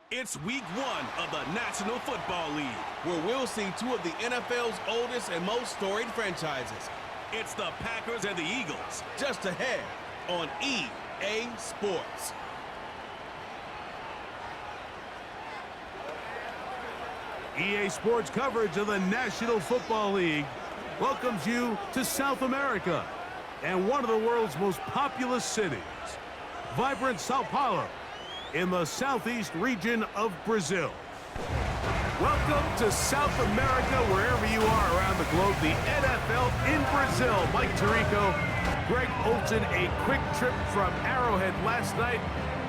It's week one of the National Football League, where we'll see two of the NFL's oldest and most storied franchises. It's the Packers and the Eagles, just ahead on EA Sports. EA Sports coverage of the National Football League welcomes you to South America and one of the world's most populous cities, vibrant Sao Paulo, in the southeast region of Brazil. Welcome to South America, wherever you are around the globe, the NFL in Brazil. Mike Tirico, Greg Olson, a quick trip from Arrowhead last night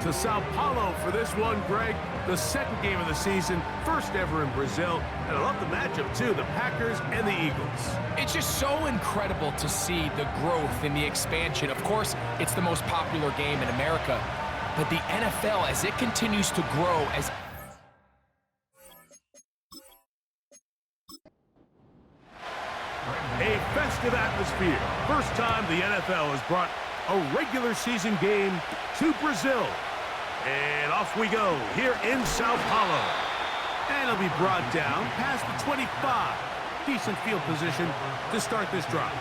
to Sao Paulo for this one, Greg. The second game of the season, first ever in Brazil. And I love the matchup, too, the Packers and the Eagles. It's just so incredible to see the growth and the expansion. Of course, it's the most popular game in America. But the NFL, as it continues to grow, as a festive atmosphere. First time the NFL has brought a regular season game to Brazil. And off we go here in Sao Paulo. And it'll be brought down past the 25. Decent field position to start this drive.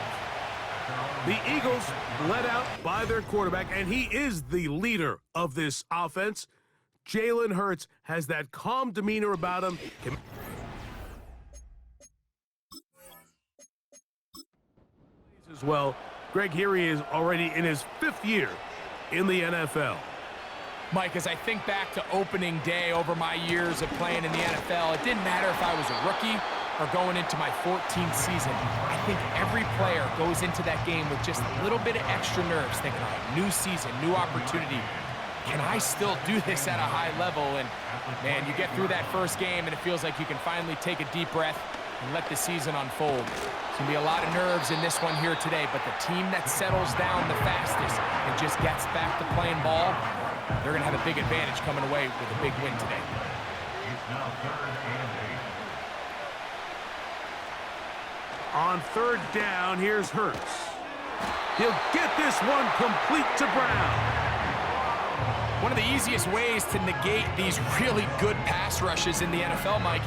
The Eagles led out by their quarterback, and he is the leader of this offense. Jalen Hurts has that calm demeanor about him. As well, Greg, here he is already in his 5th year in the NFL. Mike, as I think back to opening day over my years of playing in the NFL, it didn't matter if I was a rookie or going into my 14th season. I think every player goes into that game with just a little bit of extra nerves, thinking, all right, new season, new opportunity. Can I still do this at a high level? And, man, you get through that first game, and it feels like you can finally take a deep breath and let the season unfold. There's going to be a lot of nerves in this one here today, but the team that settles down the fastest and just gets back to playing ball, they're going to have a big advantage coming away with a big win today. On third down, here's Hurts. He'll get this one complete to Brown. One of the easiest ways to negate these really good pass rushes in the NFL, Mike,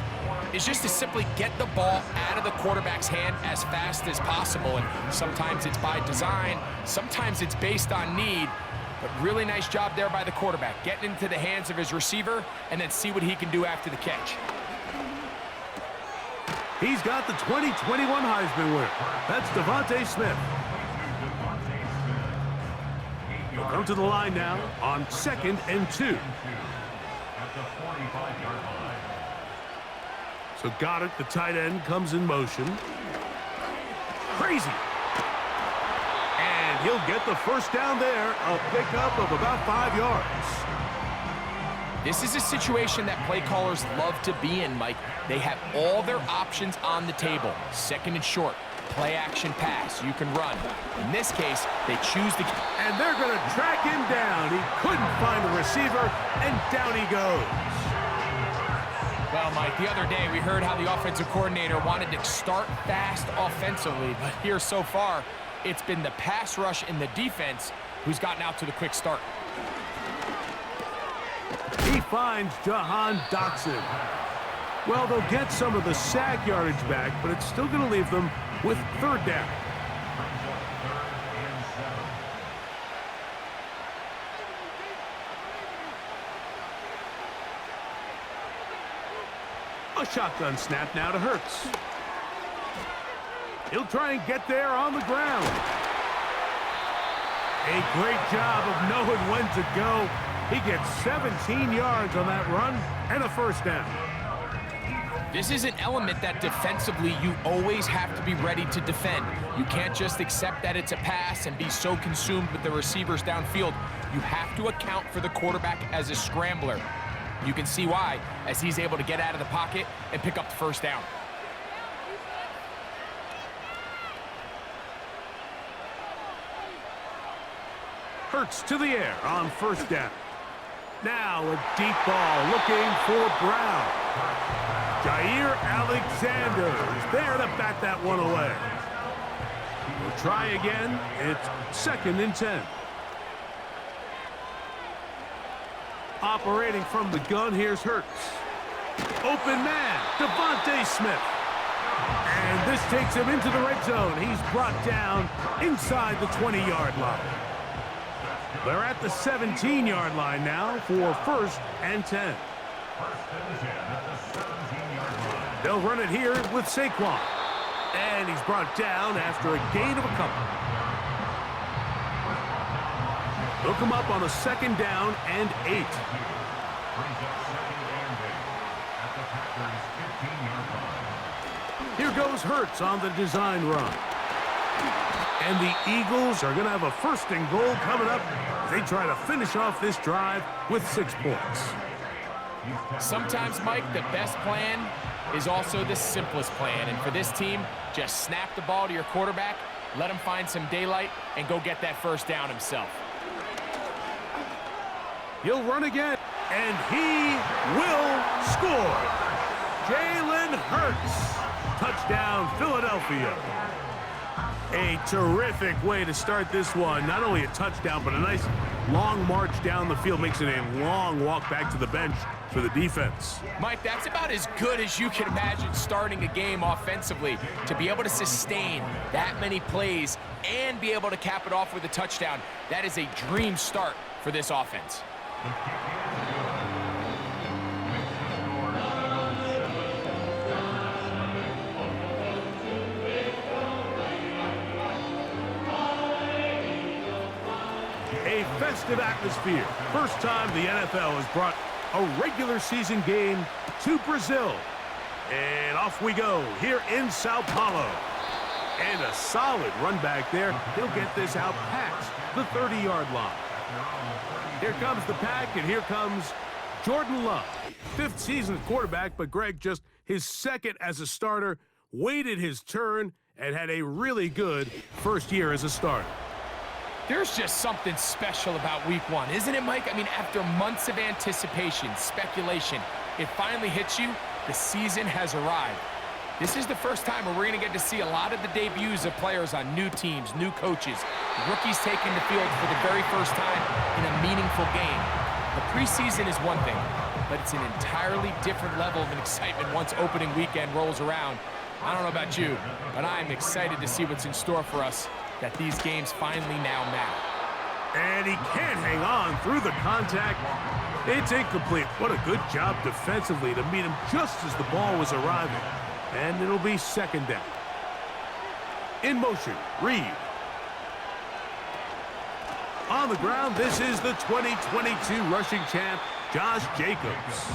is just to simply get the ball out of the quarterback's hand as fast as possible. And sometimes it's by design, sometimes it's based on need. But really nice job there by the quarterback, getting into the hands of his receiver and then see what he can do after the catch. He's got the 2021 Heisman winner. That's Devontae Smith. He'll come to the line now on 2nd and 2. So Goddard, the tight end, comes in motion. Crazy. And he'll get the first down there, a pickup of about 5 yards. This is a situation that play callers love to be in, Mike. They have all their options on the table. 2nd and short, play action pass, you can run. In this case, they choose to... And they're going to track him down. He couldn't find the receiver, and down he goes. Well, Mike, the other day we heard how the offensive coordinator wanted to start fast offensively, but here so far, it's been the pass rush in the defense who's gotten out to the quick start. He finds Jahan Dotson. Well, they'll get some of the sack yardage back, but it's still going to leave them with 3rd down. A shotgun snap now to Hurts. He'll try and get there on the ground. A great job of knowing when to go. He gets 17 yards on that run and a first down. This is an element that defensively you always have to be ready to defend. You can't just accept that it's a pass and be so consumed with the receivers downfield. You have to account for the quarterback as a scrambler. You can see why, as he's able to get out of the pocket and pick up the first down. Hurts to the air on 1st down. Now a deep ball looking for Brown. Jair Alexander is there to bat that one away. We'll try again. It's 2nd and 10. Operating from the gun, here's Hurts. Open man, Devontae Smith. And this takes him into the red zone. He's brought down inside the 20-yard line. They're at the 17-yard line now for 1st and 10. They'll run it here with Saquon. And he's brought down after a gain of a couple. They'll come up on a 2nd down and 8. Here goes Hurts on the design run. And the Eagles are going to have a 1st and goal coming up as they try to finish off this drive with 6 points. Sometimes, Mike, the best plan is also the simplest plan. And for this team, just snap the ball to your quarterback, let him find some daylight, and go get that 1st down himself. He'll run again, and he will score. Jalen Hurts. Touchdown, Philadelphia. A terrific way to start this one. Not only a touchdown, but a nice long march down the field. Makes it a long walk back to the bench for the defense. Mike, that's about as good as you can imagine starting a game offensively. To be able to sustain that many plays and be able to cap it off with a touchdown, that is a dream start for this offense. A festive atmosphere. First time the NFL has brought a regular season game to Brazil. And off we go here in Sao Paulo. And a solid run back there. He'll get this out past the 30-yard line. Here comes the pack, and here comes Jordan Love. 5th season quarterback, but Greg just his 2nd as a starter, waited his turn, and had a really good first year as a starter. There's just something special about week 1, isn't it, Mike? I mean, after months of anticipation, speculation, it finally hits you. The season has arrived. This is the first time where we're going to get to see a lot of the debuts of players on new teams, new coaches, rookies taking the field for the very first time in a meaningful game. The preseason is one thing, but it's an entirely different level of excitement once opening weekend rolls around. I don't know about you, but I'm excited to see what's in store for us, that these games finally now matter. And he can't hang on through the contact. It's incomplete. What a good job defensively to meet him just as the ball was arriving. And it'll be 2nd down. In motion, Reed. On the ground, this is the 2022 rushing champ, Josh Jacobs.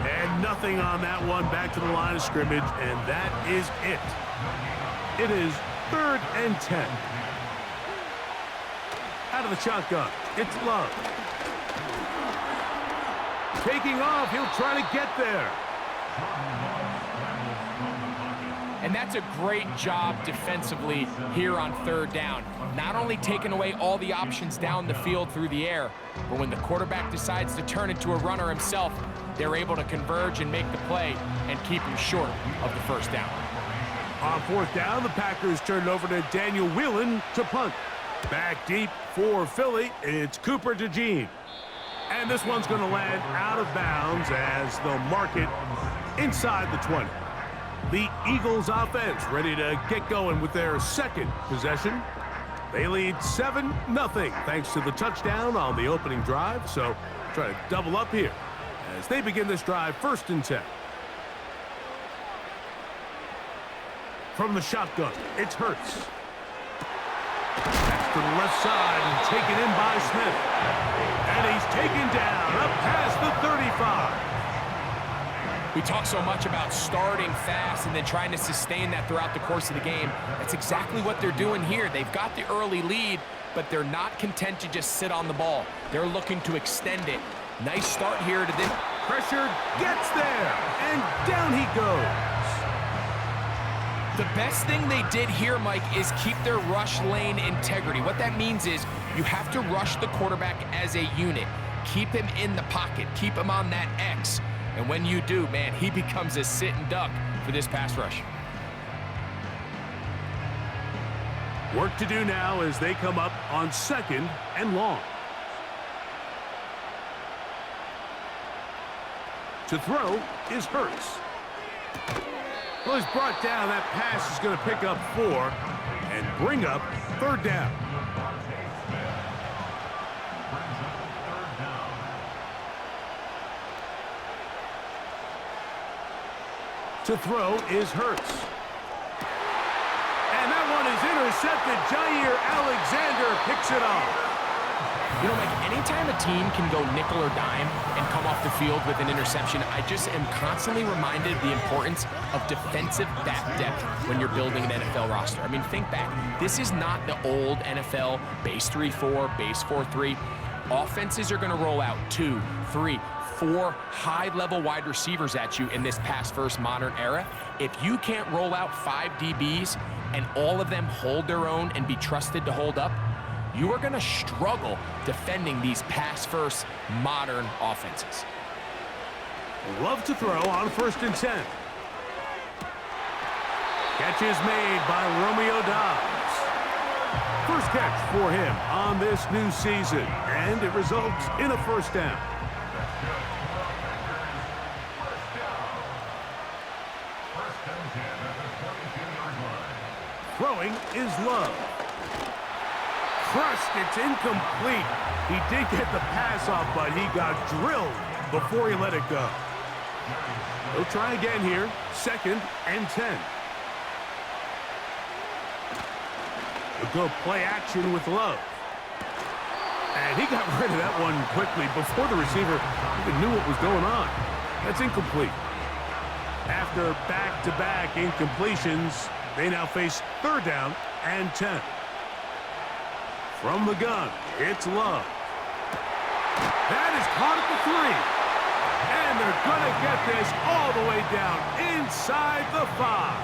And nothing on that one, back to the line of scrimmage, and that is it. It is 3rd and 10. Out of the shotgun, it's Love. Taking off, he'll try to get there. And that's a great job defensively here on 3rd down. Not only taking away all the options down the field through the air, but when the quarterback decides to turn into a runner himself, they're able to converge and make the play and keep him short of the 1st down. On 4th down, the Packers turn it over to Daniel Whelan to punt. Back deep for Philly, it's Cooper DeJean. And this one's going to land out of bounds as they'll mark it inside the 20. The Eagles offense ready to get going with their 2nd possession. They lead 7-0 thanks to the touchdown on the opening drive. So try to double up here as they begin this drive 1st and 10. From the shotgun, it's Hurts. That's to the left side and taken in by Smith. And he's taken down up past the 35. We talk so much about starting fast and then trying to sustain that throughout the course of the game. That's exactly what they're doing here. They've got the early lead, but they're not content to just sit on the ball. They're looking to extend it. Nice start here to this. Pressure gets there, and down he goes. The best thing they did here, Mike, is keep their rush lane integrity. What that means is you have to rush the quarterback as a unit. Keep him in the pocket. Keep him on that X. And when you do, man, he becomes a sitting duck for this pass rush. Work to do now as they come up on 2nd and long. To throw is Hurts. Well, he's brought down. That pass is going to pick up 4 and bring up 3rd down. To throw is Hurts. And that one is intercepted. Jair Alexander picks it off. You know, Mike, anytime a team can go nickel or dime and come off the field with an interception, I just am constantly reminded of the importance of defensive back depth when you're building an NFL roster. I mean, think back. This is not the old NFL base 3-4, base 4-3. Offenses are going to roll out 2, 3, 4 high-level wide receivers at you in this pass-first modern era. If you can't roll out 5 DBs and all of them hold their own and be trusted to hold up, you are going to struggle defending these pass-first modern offenses. Love to throw on 1st and 10. Catch is made by Romeo Doubs. First catch for him on this new season, and it results in a 1st down. Throwing is Love. Crushed, it's incomplete. He did get the pass off, but he got drilled before he let it go. He'll try again here, 2nd and 10. He'll go play action with Love. And he got rid of that one quickly before the receiver even knew what was going on. That's incomplete. After back-to-back incompletions, they now face 3rd down and 10. From the gun, it's Love. That is caught at the 3. And they're going to get this all the way down inside the 5.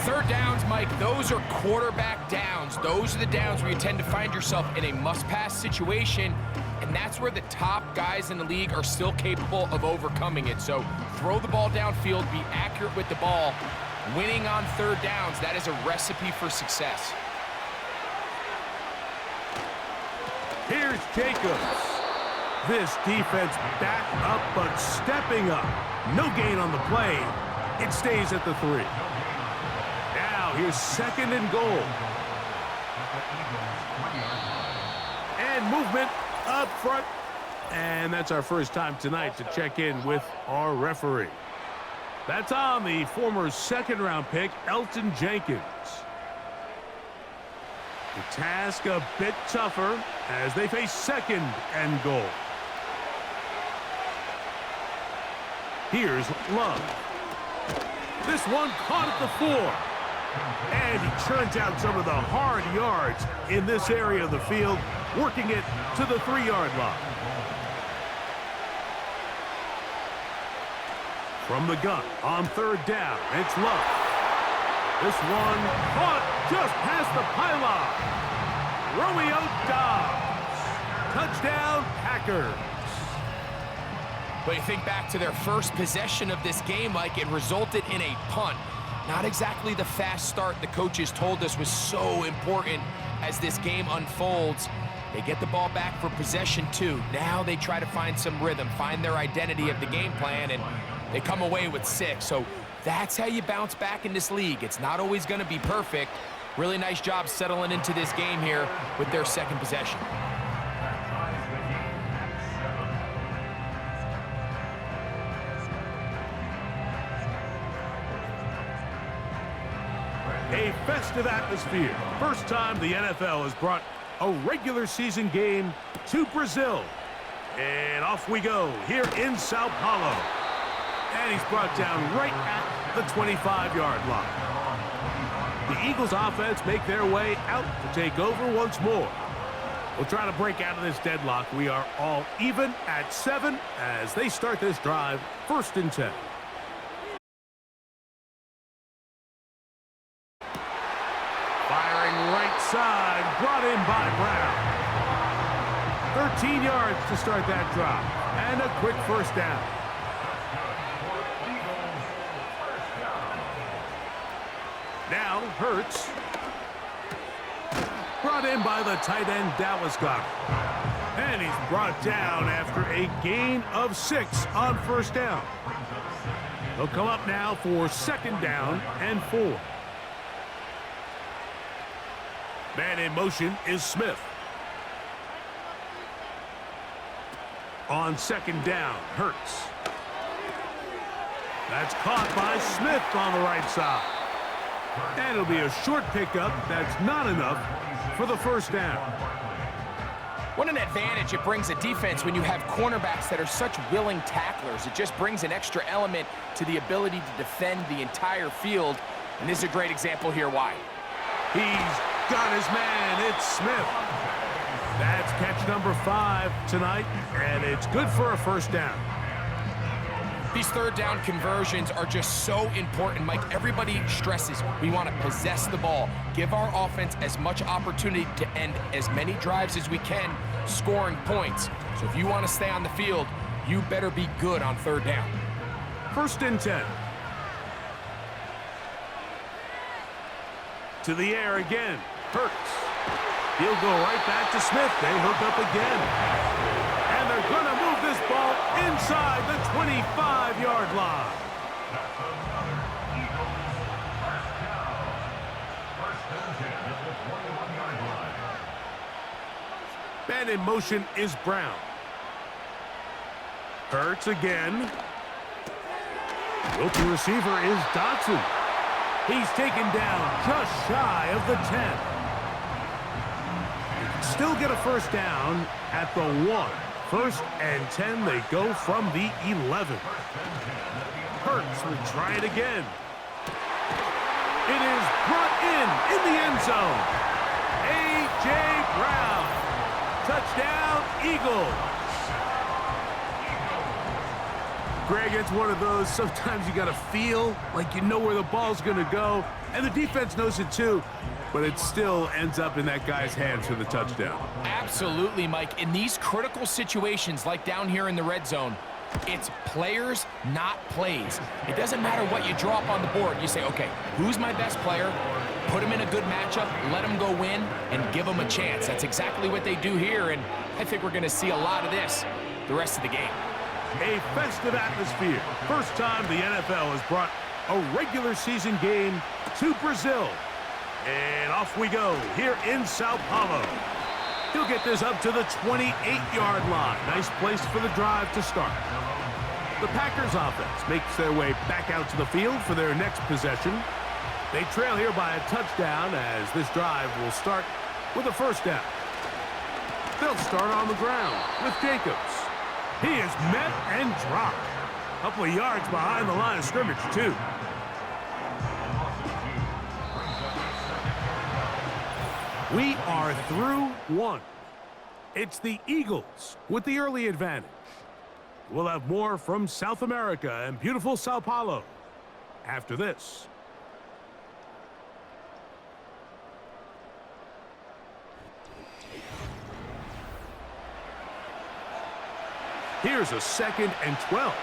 3rd downs, Mike, those are quarterback downs. Those are the downs where you tend to find yourself in a must-pass situation, and that's where the top guys in the league are still capable of overcoming it. So throw the ball downfield, be accurate with the ball. Winning on 3rd downs, that is a recipe for success. Here's Jacobs. This defense back up, but stepping up. No gain on the play. It stays at the 3. Now here's 2nd and goal. And movement up front. And that's our first time tonight to check in with our referee. That's on the former 2nd-round pick, Elton Jenkins. The task a bit tougher as they face 2nd and goal. Here's Love. This one caught at the 4. And he churns out some of the hard yards in this area of the field, working it to the 3-yard line. From the gun on 3rd down, it's Love. This one caught just past the pylon. Romeo Doubs. Touchdown, Packers. But you think back to their first possession of this game, Mike, it resulted in a punt. Not exactly the fast start the coaches told us was so important as this game unfolds. They get the ball back for possession 2. Now they try to find some rhythm, find their identity of the game plan, and they come away with 6. So that's how you bounce back in this league. It's not always going to be perfect. Really nice job settling into this game here with their 2nd possession. A festive atmosphere. First time the NFL has brought a regular season game to Brazil. And off we go here in Sao Paulo. And he's brought down right at the 25-yard line. The Eagles offense make their way out to take over once more. We'll try to break out of this deadlock. We are all even at 7 as they start this drive, 1st and 10. Firing right side, brought in by Brown. 13 yards to start that drive, and a quick 1st down. Now Hurts. Brought in by the tight end, Dallas Goedert. And he's brought down after a gain of 6 on first down. He'll come up now for second down and 4. Man in motion is Smith. On second down, Hurts. That's caught by Smith on the right side. And it'll be a short pickup. That's not enough for the first down. What an advantage it brings a defense when you have cornerbacks that are such willing tacklers. It just brings an extra element to the ability to defend the entire field. And this is a great example here why. He's got his man. It's Smith. That's catch number 5 tonight, and it's good for a first down. These third down conversions are just so important, Mike. Everybody stresses we want to possess the ball, give our offense as much opportunity to end as many drives as we can, scoring points. So if you want to stay on the field, you better be good on third down. First and 10. To the air again. Hurts. He'll go right back to Smith. They hook up again. And they're going to move this ball inside the 25-yard line. Man in motion is Brown. Hurts again. Open receiver is Dotson. He's taken down just shy of the 10. Still get a first down at the 1. First and 10, they go from the 11. Hurts will try it again. It is brought in the end zone. A.J. Brown. Touchdown, Eagles. Greg, it's one of those, sometimes you got to feel like you know where the ball's going to go, and the defense knows it too, but it still ends up in that guy's hands for the touchdown. Absolutely, Mike. In these critical situations, like down here in the red zone, it's players, not plays. It doesn't matter what you draw up on the board. You say, okay, who's my best player? Put him in a good matchup, let him go win, and give him a chance. That's exactly what they do here, and I think we're going to see a lot of this the rest of the game. A festive atmosphere. First time the NFL has brought a regular season game to Brazil. And off we go here in Sao Paulo. He'll get this up to the 28-yard line. Nice place for the drive to start. The Packers offense makes their way back out to the field for their next possession. They trail here by a touchdown as this drive will start with a first down. They'll start on the ground with Jacobs. He is met and dropped. A couple of yards behind the line of scrimmage, too. We are through one. It's the Eagles with the early advantage. We'll have more from South America and beautiful Sao Paulo after this. Here's a second and 12.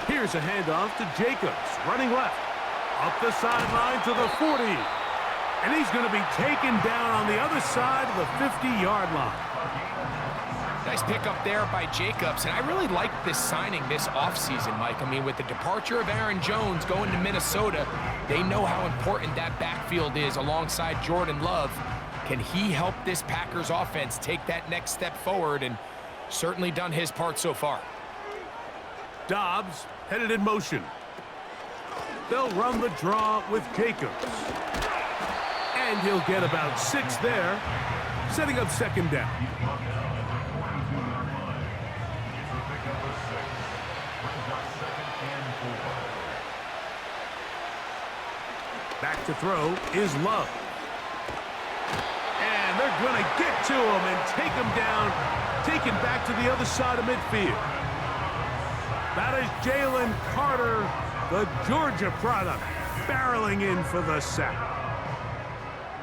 Here's a handoff to Jacobs, running left. Up the sideline to the 40. And he's going to be taken down on the other side of the 50-yard line. Nice pickup there by Jacobs, and I really like this signing this offseason, Mike. I mean, with the departure of Aaron Jones going to Minnesota, they know how important that backfield is alongside Jordan Love. Can he help this Packers offense take that next step forward? And certainly done his part so far. Dobbs headed in motion. They'll run the draw with Jacobs. And he'll get about 6 there, setting up second down. Back to throw is Love. And they're going to get to him and take him down, taken back to the other side of midfield. That is Jalen Carter, the Georgia product, barreling in for the sack.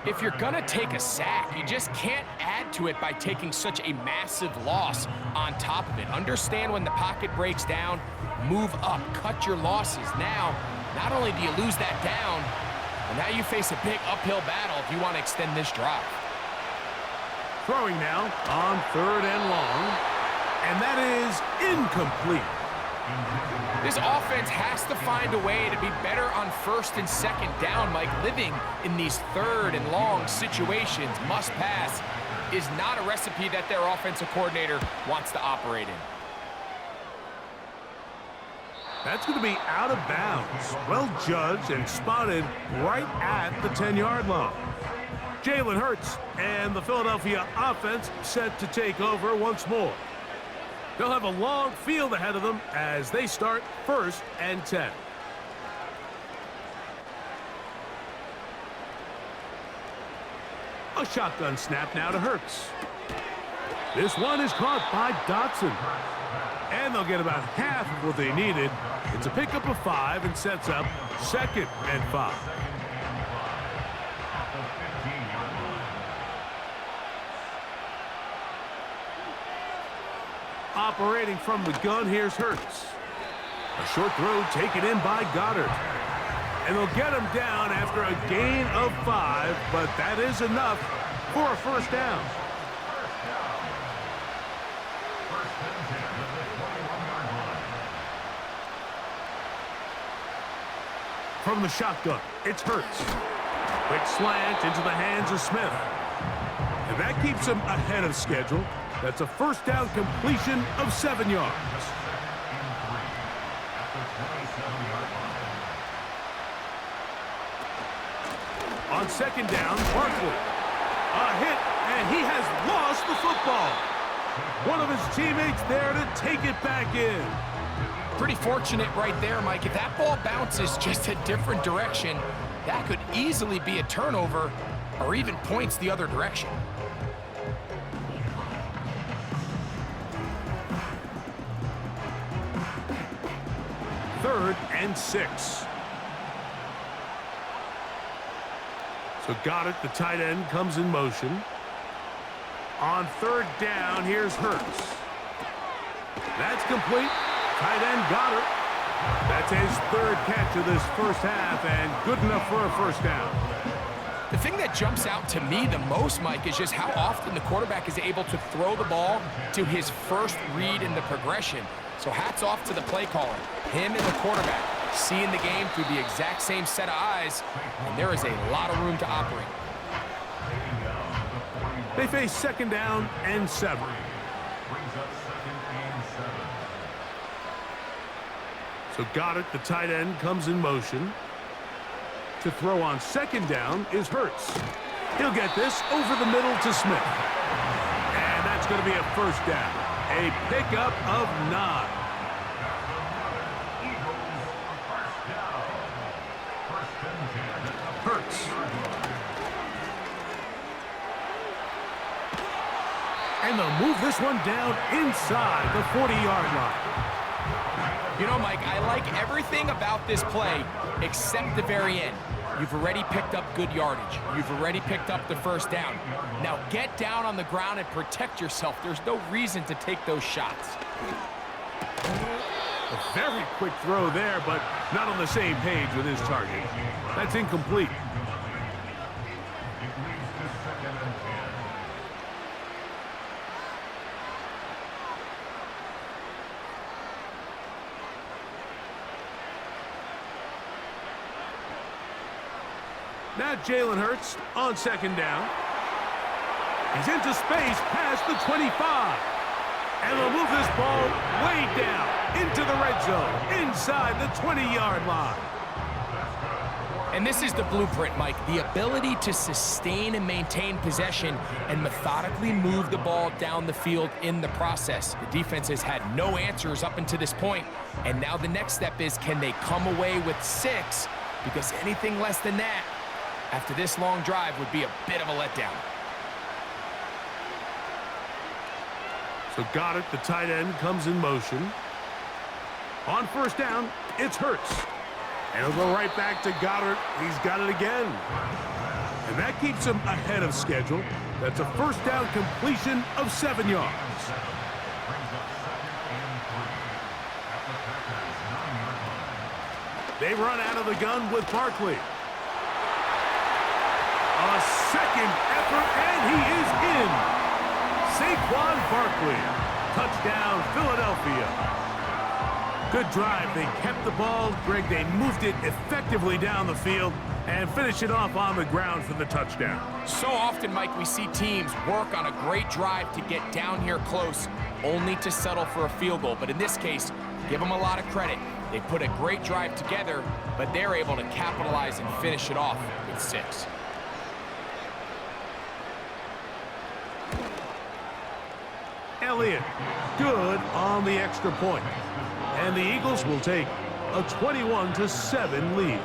If you're going to take a sack, you just can't add to it by taking such a massive loss on top of it. Understand when the pocket breaks down, move up, cut your losses. Now, not only do you lose that down, And now you face a big uphill battle if you want to extend this drive. Throwing now on 3rd and long. And that is incomplete. This offense has to find a way to be better on 1st and 2nd down, Mike. Living in these 3rd and long situations, must pass, is not a recipe that their offensive coordinator wants to operate in. That's going to be out of bounds. Well judged and spotted right at the 10-yard line. Jalen Hurts and the Philadelphia offense set to take over once more. They'll have a long field ahead of them as they start 1st and 10. A shotgun snap now to Hurts. This one is caught by Dotson. And they'll get about half of what they needed. It's a pickup of 5 and sets up 2nd and 5. Operating from the gun, here's Hurts. A short throw taken in by Goddard. And they'll get him down after a gain of 5, but that is enough for a 1st down. From the shotgun, it's Hurts. Quick slant into the hands of Smith. And that keeps him ahead of schedule. That's a 1st down completion of 7 yards. On 2nd down, Barkley. A hit, and he has lost the football. One of his teammates there to take it back in. Pretty fortunate right there, Mike. If that ball bounces just a different direction, that could easily be a turnover or even points the other direction. Third and 6. So Goddard, the tight end, comes in motion. On 3rd down, here's Hurts. That's complete. Tight end Goddard. That's his 3rd catch of this 1st half, and good enough for a 1st down. The thing that jumps out to me the most, Mike, is just how often the quarterback is able to throw the ball to his first read in the progression. So hats off to the play caller. Him and the quarterback seeing the game through the exact same set of eyes, and there is a lot of room to operate. They face 2nd down and 7. So Goddard, the tight end, comes in motion. To throw on 2nd down is Hurts. He'll get this over the middle to Smith. And that's going to be a 1st down. A pickup of 9. Hurts. And they'll move this one down inside the 40-yard line. You know, Mike, I like everything about this play except the very end. You've already picked up good yardage. You've already picked up the 1st down. Now get down on the ground and protect yourself. There's no reason to take those shots. A very quick throw there, but not on the same page with his target. That's incomplete. Now Jalen Hurts on 2nd down. He's into space past the 25. And they'll move this ball way down into the red zone, inside the 20-yard line. And this is the blueprint, Mike. The ability to sustain and maintain possession and methodically move the ball down the field in the process. The defense has had no answers up until this point, and now the next step is, can they come away with 6? Because anything less than that, after this long drive, would be a bit of a letdown. So Goddard, the tight end, comes in motion. On 1st down, it's Hurts. And he'll go right back to Goddard. He's got it again. And that keeps him ahead of schedule. That's a 1st down completion of 7 yards. They run out of the gun with Barkley. A second effort, and he is in. Saquon Barkley. Touchdown, Philadelphia. Good drive. They kept the ball. Greg, they moved it effectively down the field and finish it off on the ground for the touchdown. So often, Mike, we see teams work on a great drive to get down here close, only to settle for a field goal. But in this case, give them a lot of credit. They put a great drive together, but they're able to capitalize and finish it off with 6. Elliott, good on the extra point. And the Eagles will take a 21-7 lead.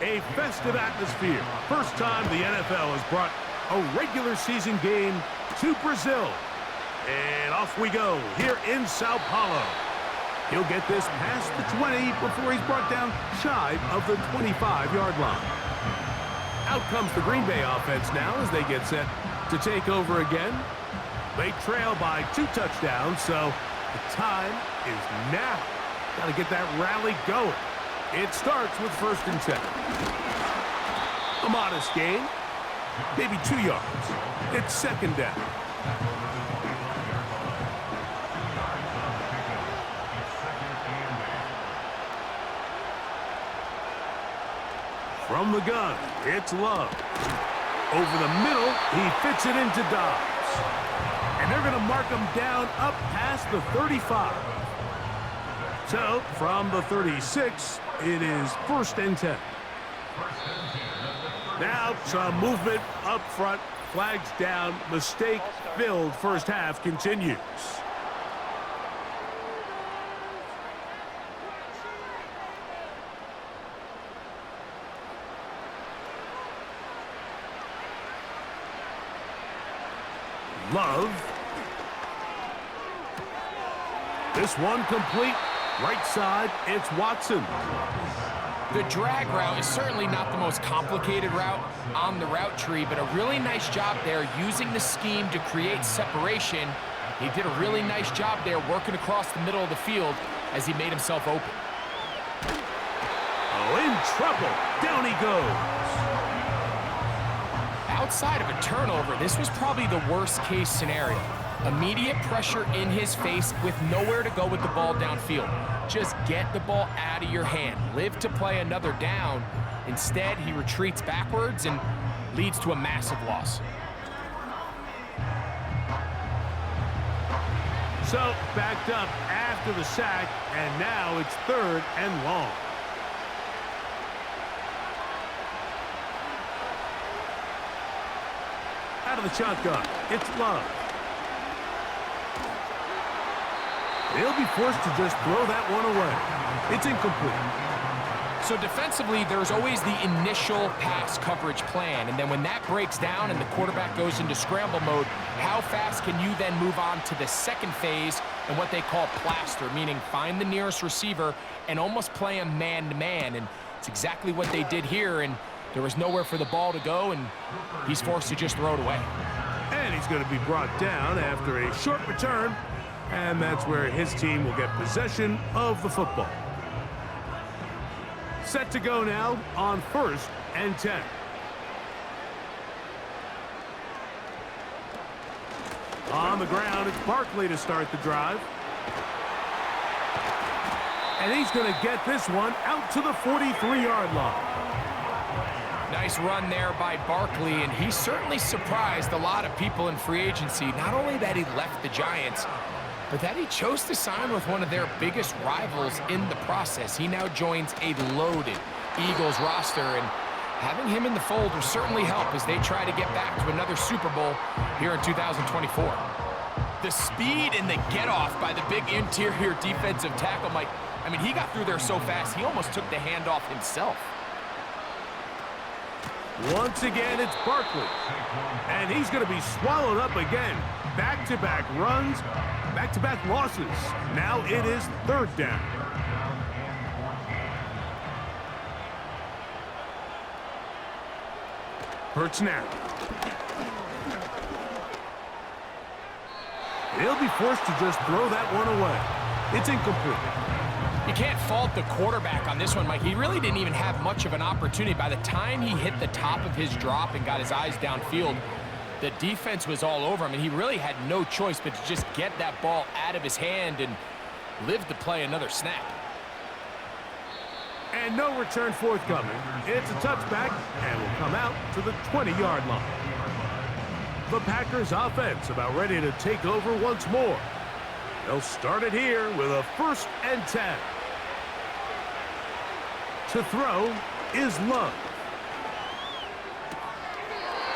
A festive atmosphere. First time the NFL has brought a regular season game to Brazil. And off we go here in Sao Paulo. He'll get this past the 20 before he's brought down shy of the 25-yard line. Out comes the Green Bay offense now as they get set to take over again. They trail by 2 touchdowns, so the time is now. Got to get that rally going. It starts with 1st and 10. A modest gain, maybe 2 yards. It's 2nd down. From the gun, it's Love. Over the middle, he fits it into Dobbs. And they're going to mark him down up past the 35. So, from the 36, it is 1st and 10. Now, some movement up front, flags down, mistake-filled first half continues. Love. This one complete. Right side, it's Watson. The drag route is certainly not the most complicated route on the route tree, but a really nice job there using the scheme to create separation. He did a really nice job there working across the middle of the field as he made himself open. Oh, in trouble. Down he goes. Outside of a turnover, this was probably the worst-case scenario. Immediate pressure in his face with nowhere to go with the ball downfield. Just get the ball out of your hand. Live to play another down. Instead, he retreats backwards and leads to a massive loss. So, backed up after the sack, and now it's 3rd and long. Out of the shotgun, it's Love. He'll be forced to just throw that one away. It's incomplete. So defensively, there's always the initial pass coverage plan, and then when that breaks down and the quarterback goes into scramble mode, how fast can you then move on to the second phase and what they call plaster, meaning find the nearest receiver and almost play him man-to-man, and it's exactly what they did here, and there was nowhere for the ball to go, and he's forced to just throw it away. And he's going to be brought down after a short return, and that's where his team will get possession of the football. Set to go now on 1st and 10. On the ground, it's Barkley to start the drive. And he's going to get this one out to the 43-yard line. Nice run there by Barkley, and he certainly surprised a lot of people in free agency. Not only that he left the Giants, but that he chose to sign with one of their biggest rivals in the process. He now joins a loaded Eagles roster, and having him in the fold will certainly help as they try to get back to another Super Bowl here in 2024. The speed and the get-off by the big interior defensive tackle, Mike, I mean, he got through there so fast, he almost took the handoff himself. Once again, it's Barkley. And he's going to be swallowed up again. Back-to-back runs, back-to-back losses. Now it is 3rd down. Hurts now. He'll be forced to just throw that one away. It's incomplete. You can't fault the quarterback on this one, Mike. He really didn't even have much of an opportunity. By the time he hit the top of his drop and got his eyes downfield, the defense was all over him, and he really had no choice but to just get that ball out of his hand and live to play another snap. And no return forthcoming. It's a touchback and will come out to the 20-yard line. The Packers offense about ready to take over once more. They'll start it here with a 1st and 10. To throw is Love.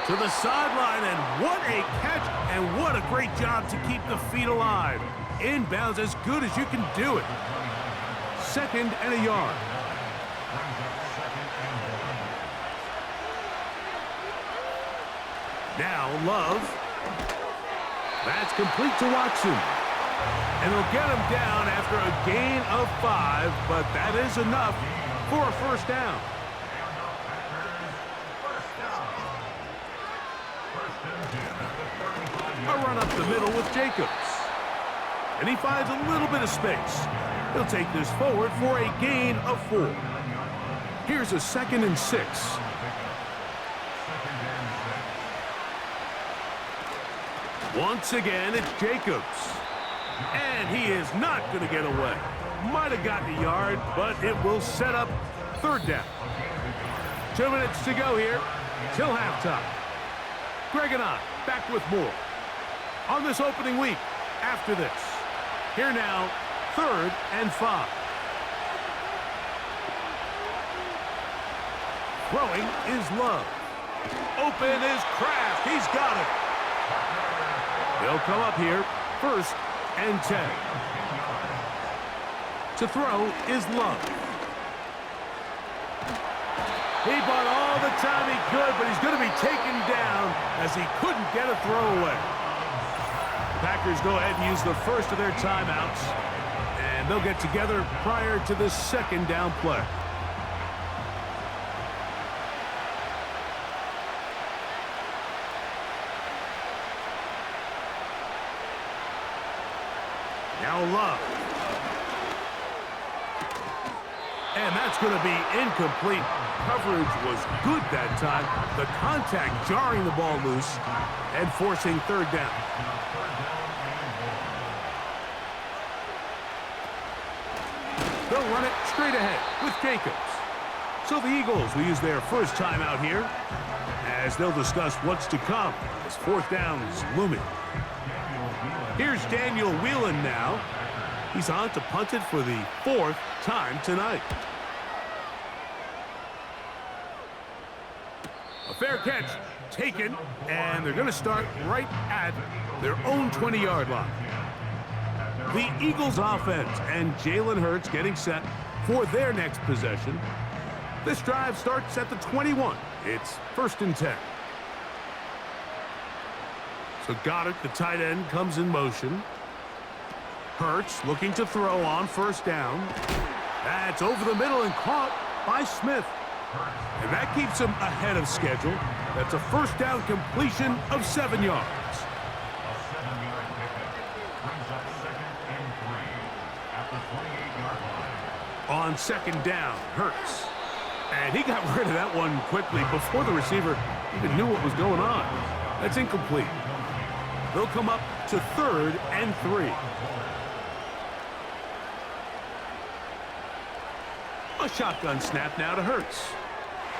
To the sideline, and what a catch, and what a great job to keep the feet alive. Inbounds as good as you can do it. 2nd and a yard. Now Love. That's complete to Watson. And they'll get him down after a gain of 5, but that is enough for a 1st down. A run up the middle with Jacobs. And he finds a little bit of space. He'll take this forward for a gain of 4. Here's a 2nd and 6. Once again, it's Jacobs. And he is not going to get away. Might have gotten a yard, but it will set up 3rd down. 2 minutes to go here till halftime. Greg and I back with more on this opening week after this. Here now, 3rd and 5. Throwing is Love. Open is Kraft. He's got it. They'll come up here, 1st and 10. To throw is Love. He bought all the time he could, but he's going to be taken down as he couldn't get a throwaway. Packers go ahead and use the first of their timeouts, and they'll get together prior to the 2nd down play. Now Love. And that's going to be incomplete. Coverage was good that time. The contact jarring the ball loose and forcing 3rd down. They'll run it straight ahead with Jacobs. So the Eagles will use their first timeout here as they'll discuss what's to come as 4th down is looming. Here's Daniel Whelan now. He's on to punt it for the 4th time tonight. A fair catch taken, and they're going to start right at their own 20-yard line. The Eagles offense and Jalen Hurts getting set for their next possession. This drive starts at the 21. It's 1st and 10. So Goddard, the tight end, comes in motion. Hurts looking to throw on 1st down. That's over the middle and caught by Smith. And that keeps him ahead of schedule. That's a 1st down completion of 7 yards. On 2nd down, Hurts. And he got rid of that one quickly before the receiver even knew what was going on. That's incomplete. They'll come up to 3rd and 3. A shotgun snap now to Hurts.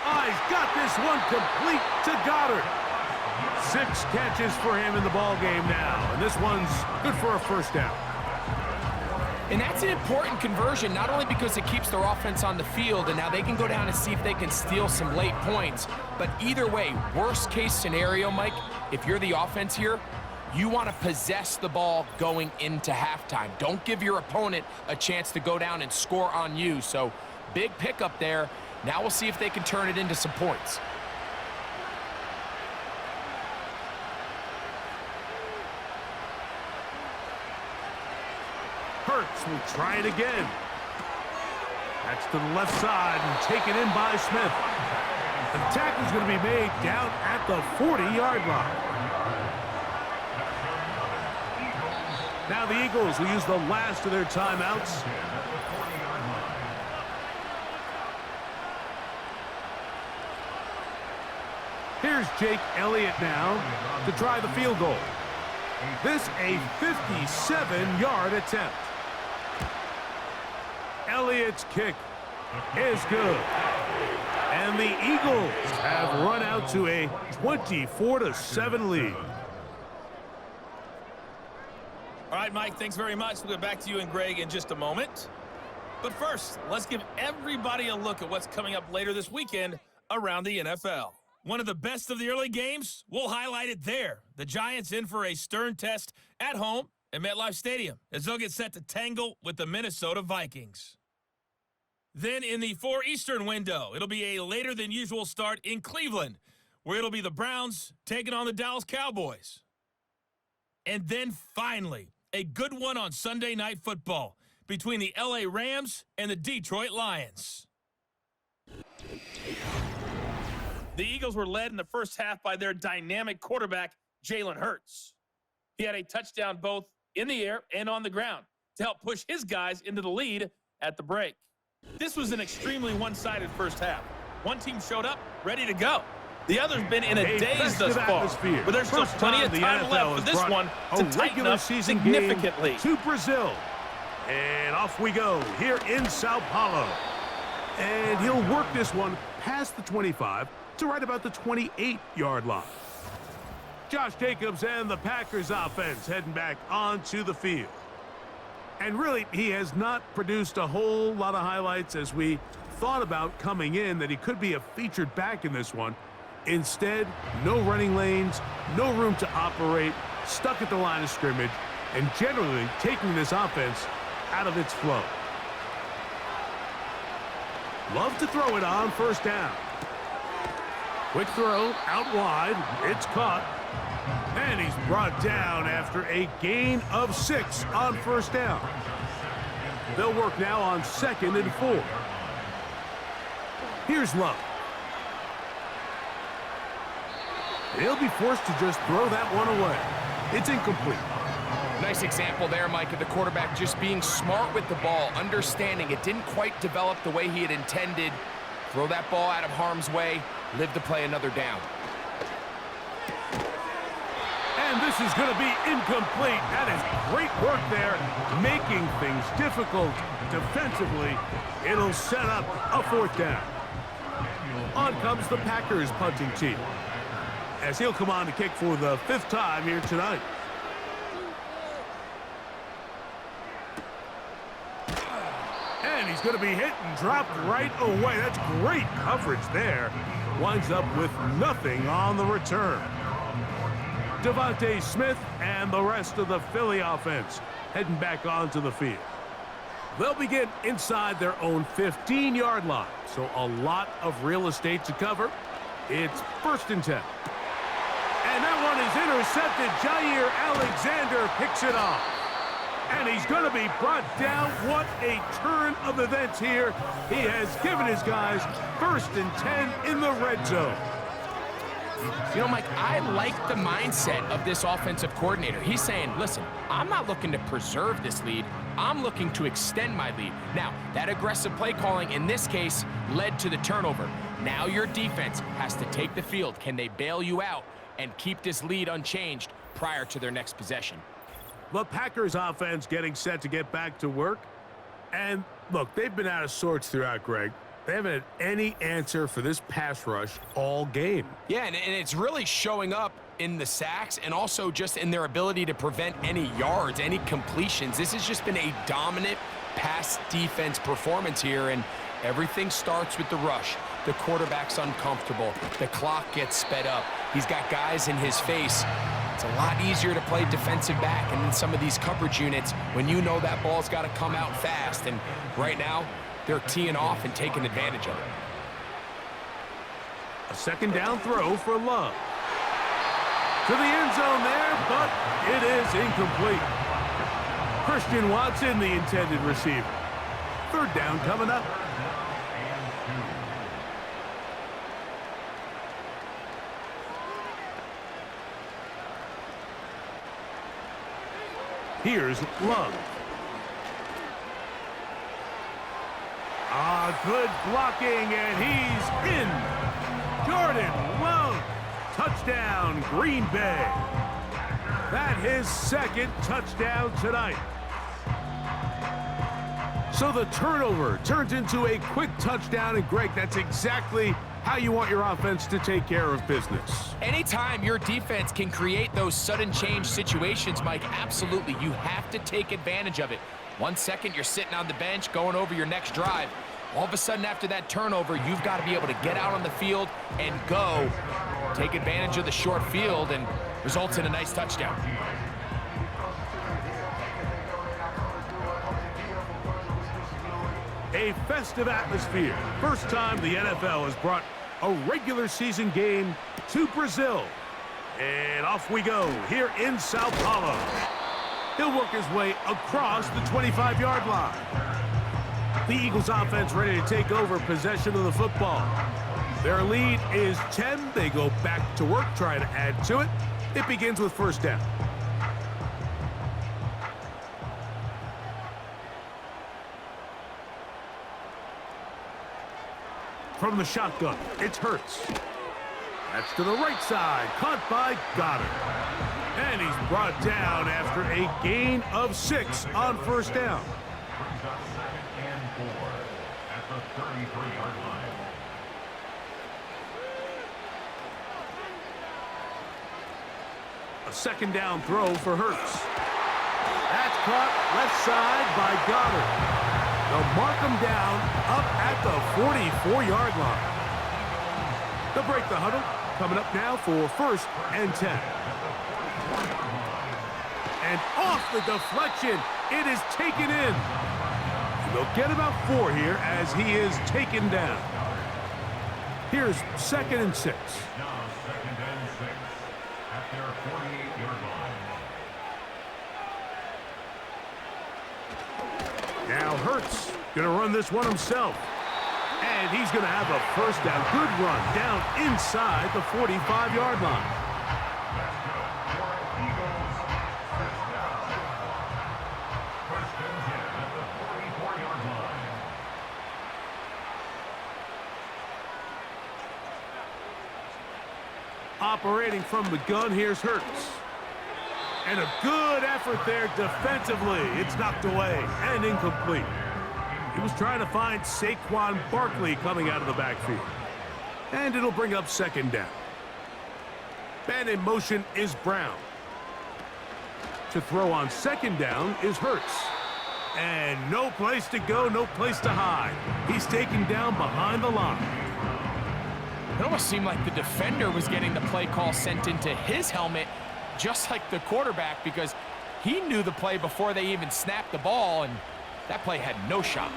He's got this one complete to Goddard. 6 catches for him in the ball game now, and this one's good for a 1st down. And that's an important conversion, not only because it keeps their offense on the field, and now they can go down and see if they can steal some late points, but either way, worst case scenario, Mike, if you're the offense here, you want to possess the ball going into halftime. Don't give your opponent a chance to go down and score on you. So big pickup there. Now we'll see if they can turn it into some points. Hurts will try it again. That's to the left side and taken in by Smith. The tackle's going to be made down at the 40-yard line. Now the Eagles will use the last of their timeouts. Here's Jake Elliott now to try the field goal. This a 57-yard attempt. Elliott's kick is good. And the Eagles have run out to a 24-7 lead. All right, Mike, thanks very much. We'll get back to you and Greg in just a moment. But first, let's give everybody a look at what's coming up later this weekend around the NFL. One of the best of the early games, we'll highlight it there. The Giants in for a stern test at home at MetLife Stadium as they'll get set to tangle with the Minnesota Vikings. Then in the 4 Eastern window, it'll be a later than usual start in Cleveland, where it'll be the Browns taking on the Dallas Cowboys. And then finally, a good one on Sunday Night Football between the LA Rams and the Detroit Lions. The Eagles were led in the first half by their dynamic quarterback, Jalen Hurts. He had a touchdown both in the air and on the ground to help push his guys into the lead at the break. This was an extremely one-sided first half. One team showed up, ready to go. The other's been in a daze thus far, but there's still plenty of time left for this one to tighten up significantly. To Brazil. And off we go here in Sao Paulo. And he'll work this one past the 25 to right about the 28-yard line. Josh Jacobs and the Packers offense heading back onto the field. And really, he has not produced a whole lot of highlights as we thought about coming in that he could be a featured back in this one. Instead, no running lanes, no room to operate, stuck at the line of scrimmage, and generally taking this offense out of its flow. Love to throw it on first down. Quick throw out wide. It's caught. And he's brought down after a gain of 6 on first down. They'll work now on 2nd and 4. Here's Love. He'll be forced to just throw that one away. It's incomplete. Nice example there, Mike, of the quarterback just being smart with the ball, understanding it didn't quite develop the way he had intended. Throw that ball out of harm's way, live to play another down. And this is going to be incomplete. That is great work there, making things difficult defensively. It'll set up a 4th down. On comes the Packers punting team, as he'll come on to kick for the 5th time here tonight. And he's going to be hit and dropped right away. That's great coverage there. Winds up with nothing on the return. Devontae Smith and the rest of the Philly offense heading back onto the field. They'll begin inside their own 15-yard line, so a lot of real estate to cover. It's 1st and 10. And that one is intercepted. Jair Alexander picks it off. And he's going to be brought down. What a turn of events here. He has given his guys 1st and 10 in the red zone. You know, Mike, I like the mindset of this offensive coordinator. He's saying, listen, I'm not looking to preserve this lead. I'm looking to extend my lead. Now, that aggressive play calling in this case led to the turnover. Now your defense has to take the field. Can they bail you out and keep this lead unchanged prior to their next possession? The Packers offense getting set to get back to work. And look, they've been out of sorts throughout, Greg. They haven't had any answer for this pass rush all game. Yeah, and it's really showing up in the sacks and also just in their ability to prevent any yards, any completions. This has just been a dominant pass defense performance here, and everything starts with the rush. The quarterback's uncomfortable. The clock gets sped up. He's got guys in his face. It's a lot easier to play defensive back and in some of these coverage units when you know that ball's got to come out fast. And right now, they're teeing off and taking advantage of it. A 2nd down throw for Love. To the end zone there, but it is incomplete. Christian Watson, the intended receiver. 3rd down coming up. Here's Love. Good blocking, and he's in. Jordan Love Touchdown, Green Bay. That his second touchdown tonight. So the turnover turns into a quick touchdown, and Greg, that's exactly how you want your offense to take care of business. Anytime your defense can create those sudden change situations, Mike, absolutely, you have to take advantage of it. 1 second, you're sitting on the bench going over your next drive. All of a sudden, after that turnover, you've got to be able to get out on the field and go. Take advantage of the short field, and results in a nice touchdown. A festive atmosphere. First time the NFL has brought a regular season game to Brazil. And off we go here in Sao Paulo. He'll work his way across the 25-yard line. The Eagles offense ready to take over possession of the football. Their lead is 10. They go back to work, trying to add to it. It begins with first down. From the shotgun, it's Hurts. That's to the right side, caught by Goddard. And he's brought down after a gain of 6 on first down. A second down throw for Hurts. That's caught left side by Goddard. They'll mark him down up at the 44-yard line. They'll break the huddle. Coming up now for first and 10. And off the deflection, it is taken in. And they'll get about 4 here as he is taken down. Here's second and 6. Now second and 6 at their 48-yard line. Now Hurts going to run this one himself. And he's going to have a first down. Good run down inside the 45-yard line. Operating from the gun, here's Hurts. And a good effort there defensively. It's knocked away and incomplete. He was trying to find Saquon Barkley coming out of the backfield. And it'll bring up second down. Man in motion is Brown. To throw on second down is Hurts. And no place to go, no place to hide. He's taken down behind the line. It almost seemed like the defender was getting the play call sent into his helmet, just like the quarterback, because he knew the play before they even snapped the ball, and that play had no shot.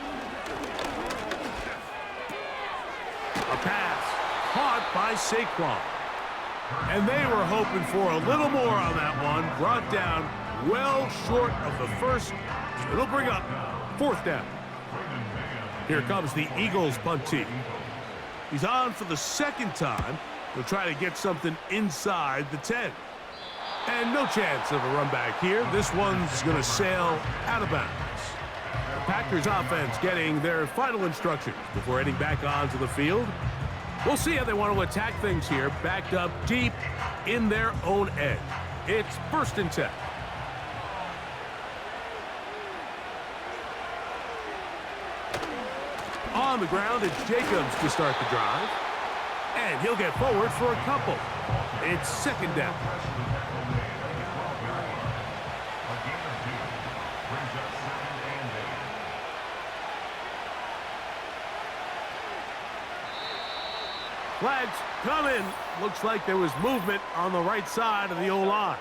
A pass caught by Saquon. And they were hoping for a little more on that one. Brought down well short of the first. So it'll bring up fourth down. Here comes the Eagles punt team. He's on for the second time. He'll try to get something inside the 10. And no chance of a run back here. This one's going to sail out of bounds. The Packers offense getting their final instructions before heading back onto the field. We'll see how they want to attack things here, backed up deep in their own end. It's first and 10. On the ground, it's Jacobs to start the drive. And he'll get forward for a couple. It's second down. Flags coming. Looks like there was movement on the right side of the O-line.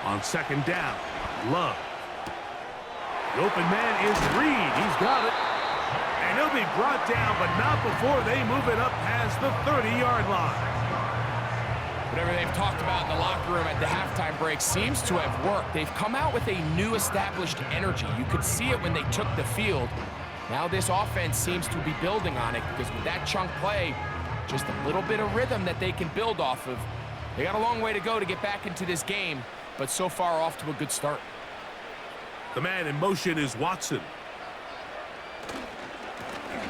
On second down, Love. The open man is Reed. He's got it. And he'll be brought down, but not before they move it up past the 30-yard line. Whatever they've talked about in the locker room at the halftime break seems to have worked. They've come out with a new established energy. You could see it when they took the field. Now this offense seems to be building on it because with that chunk play, just a little bit of rhythm that they can build off of. They got a long way to go to get back into this game, but so far off to a good start. The man in motion is Watson.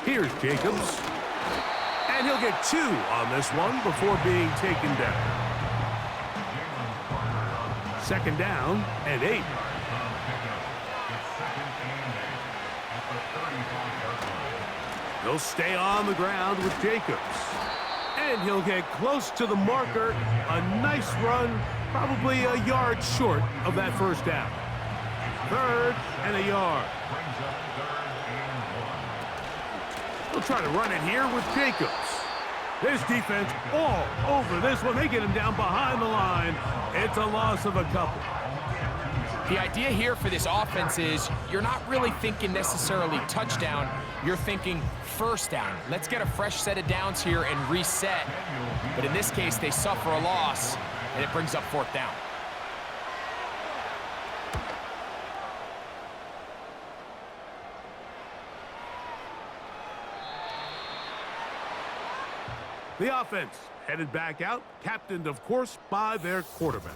Here's Jacobs. And he'll get 2 on this one before being taken down. 2nd down and 8. He'll stay on the ground with Jacobs. And he'll get close to the marker. A nice run, probably a yard short of that 1st down. 3rd and a yard. He'll try to run it here with Jacobs. This defense all over this one. They get him down behind the line. It's a loss of a couple. The idea here for this offense is you're not really thinking necessarily touchdown. You're thinking 1st down. Let's get a fresh set of downs here and reset. But in this case, they suffer a loss, and it brings up 4th down. The offense headed back out, captained, of course, by their quarterback.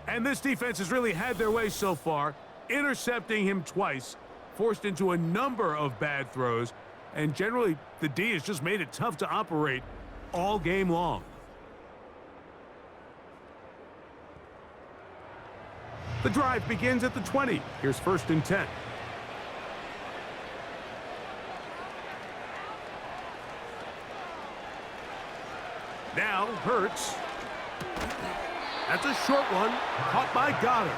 And this defense has really had their way so far, intercepting him twice, forced into a number of bad throws, and generally the D has just made it tough to operate all game long. The drive begins at the 20. Here's 1st and 10. Now, Hurts. That's a short one, caught by Goddard.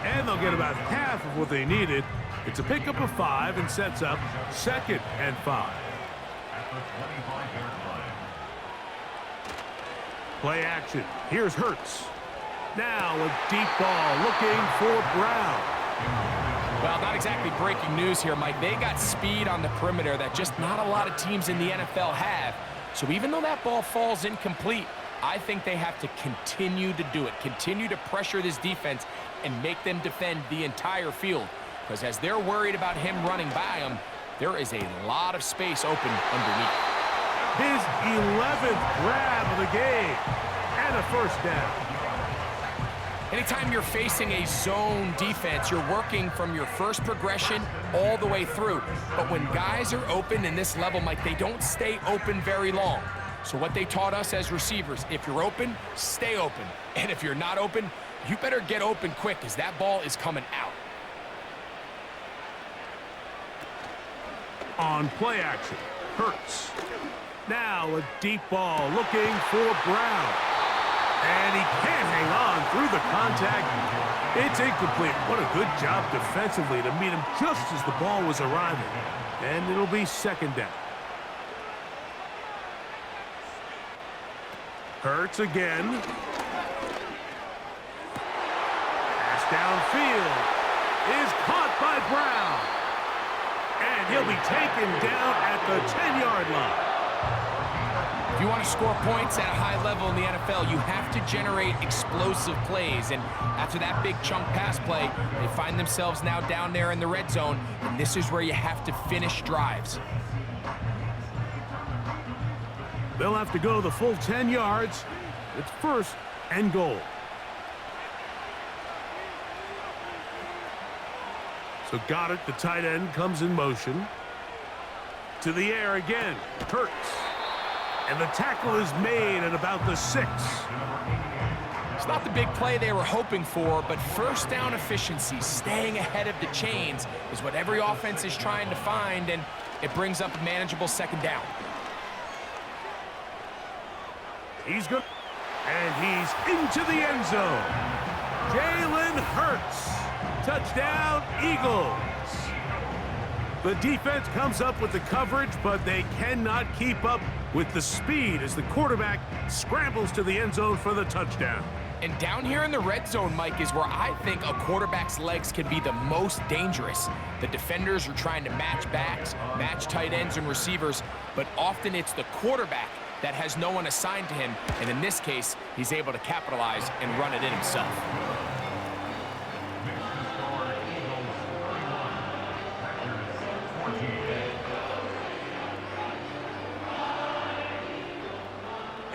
And they'll get about half of what they needed. It's a pickup of 5 and sets up 2nd and 5. Play action. Here's Hurts. Now a deep ball looking for Brown. Well, not exactly breaking news here, Mike. They got speed on the perimeter that just not a lot of teams in the NFL have. So even though that ball falls incomplete, I think they have to continue to do it, continue to pressure this defense and make them defend the entire field. Because as they're worried about him running by them, there is a lot of space open underneath. His 11th grab of the game and a 1st down. Anytime you're facing a zone defense, you're working from your first progression all the way through. But when guys are open in this level, Mike, they don't stay open very long. So what they taught us as receivers, if you're open, stay open. And if you're not open, you better get open quick because that ball is coming out. On play action, Hurts. Now a deep ball looking for Brown. And he can't hang on through the contact. It's incomplete. What a good job defensively to meet him just as the ball was arriving. And it'll be 2nd down. Hurts again. Pass downfield is caught by Brown. And he'll be taken down at the 10-yard line. If you want to score points at a high level in the NFL, you have to generate explosive plays. And after that big chunk pass play, they find themselves now down there in the red zone. And this is where you have to finish drives. They'll have to go the full 10 yards. It's 1st and goal. So Goddard, the tight end, comes in motion. To the air again. Hurts. And the tackle is made at about the 6. It's not the big play they were hoping for, but 1st down efficiency, staying ahead of the chains, is what every offense is trying to find, and it brings up a manageable 2nd down. He's good. And he's into the end zone. Jalen Hurts. Touchdown, Eagles. The defense comes up with the coverage, but they cannot keep up with the speed as the quarterback scrambles to the end zone for the touchdown. And down here in the red zone, Mike, is where I think a quarterback's legs can be the most dangerous. The defenders are trying to match backs, match tight ends and receivers, but often it's the quarterback that has no one assigned to him, and in this case, he's able to capitalize and run it in himself.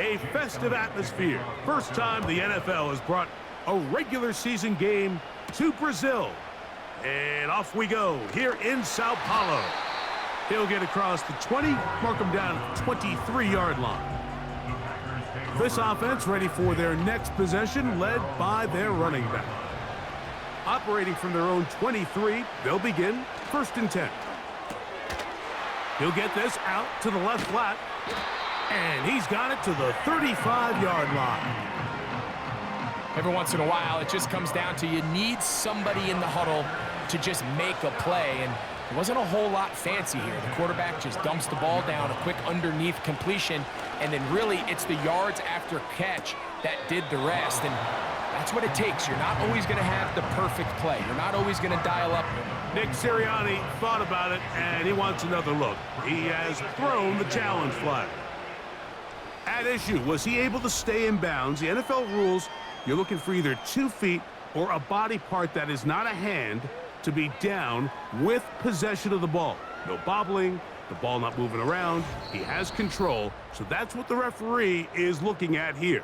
a festive atmosphere. First time the NFL has brought a regular season game to Brazil. And off we go here in Sao Paulo. He'll get across the 20, mark him down at the 23-yard line. This offense ready for their next possession, led by their running back. Operating from their own 23, they'll begin 1st and 10. He'll get this out to the left flat, and he's got it to the 35-yard line. Every once in a while, it just comes down to you need somebody in the huddle to just make a play, and it wasn't a whole lot fancy here. The quarterback just dumps the ball down, a quick underneath completion, and then really it's the yards after catch that did the rest, and that's what it takes. You're not always going to have the perfect play. You're not always going to dial up. Nick Sirianni thought about it, and he wants another look. He has thrown the challenge flag. At issue, was he able to stay in bounds? The NFL rules, you're looking for either 2 feet or a body part that is not a hand to be down with possession of the ball. No bobbling, the ball not moving around. He has control, so that's what the referee is looking at here.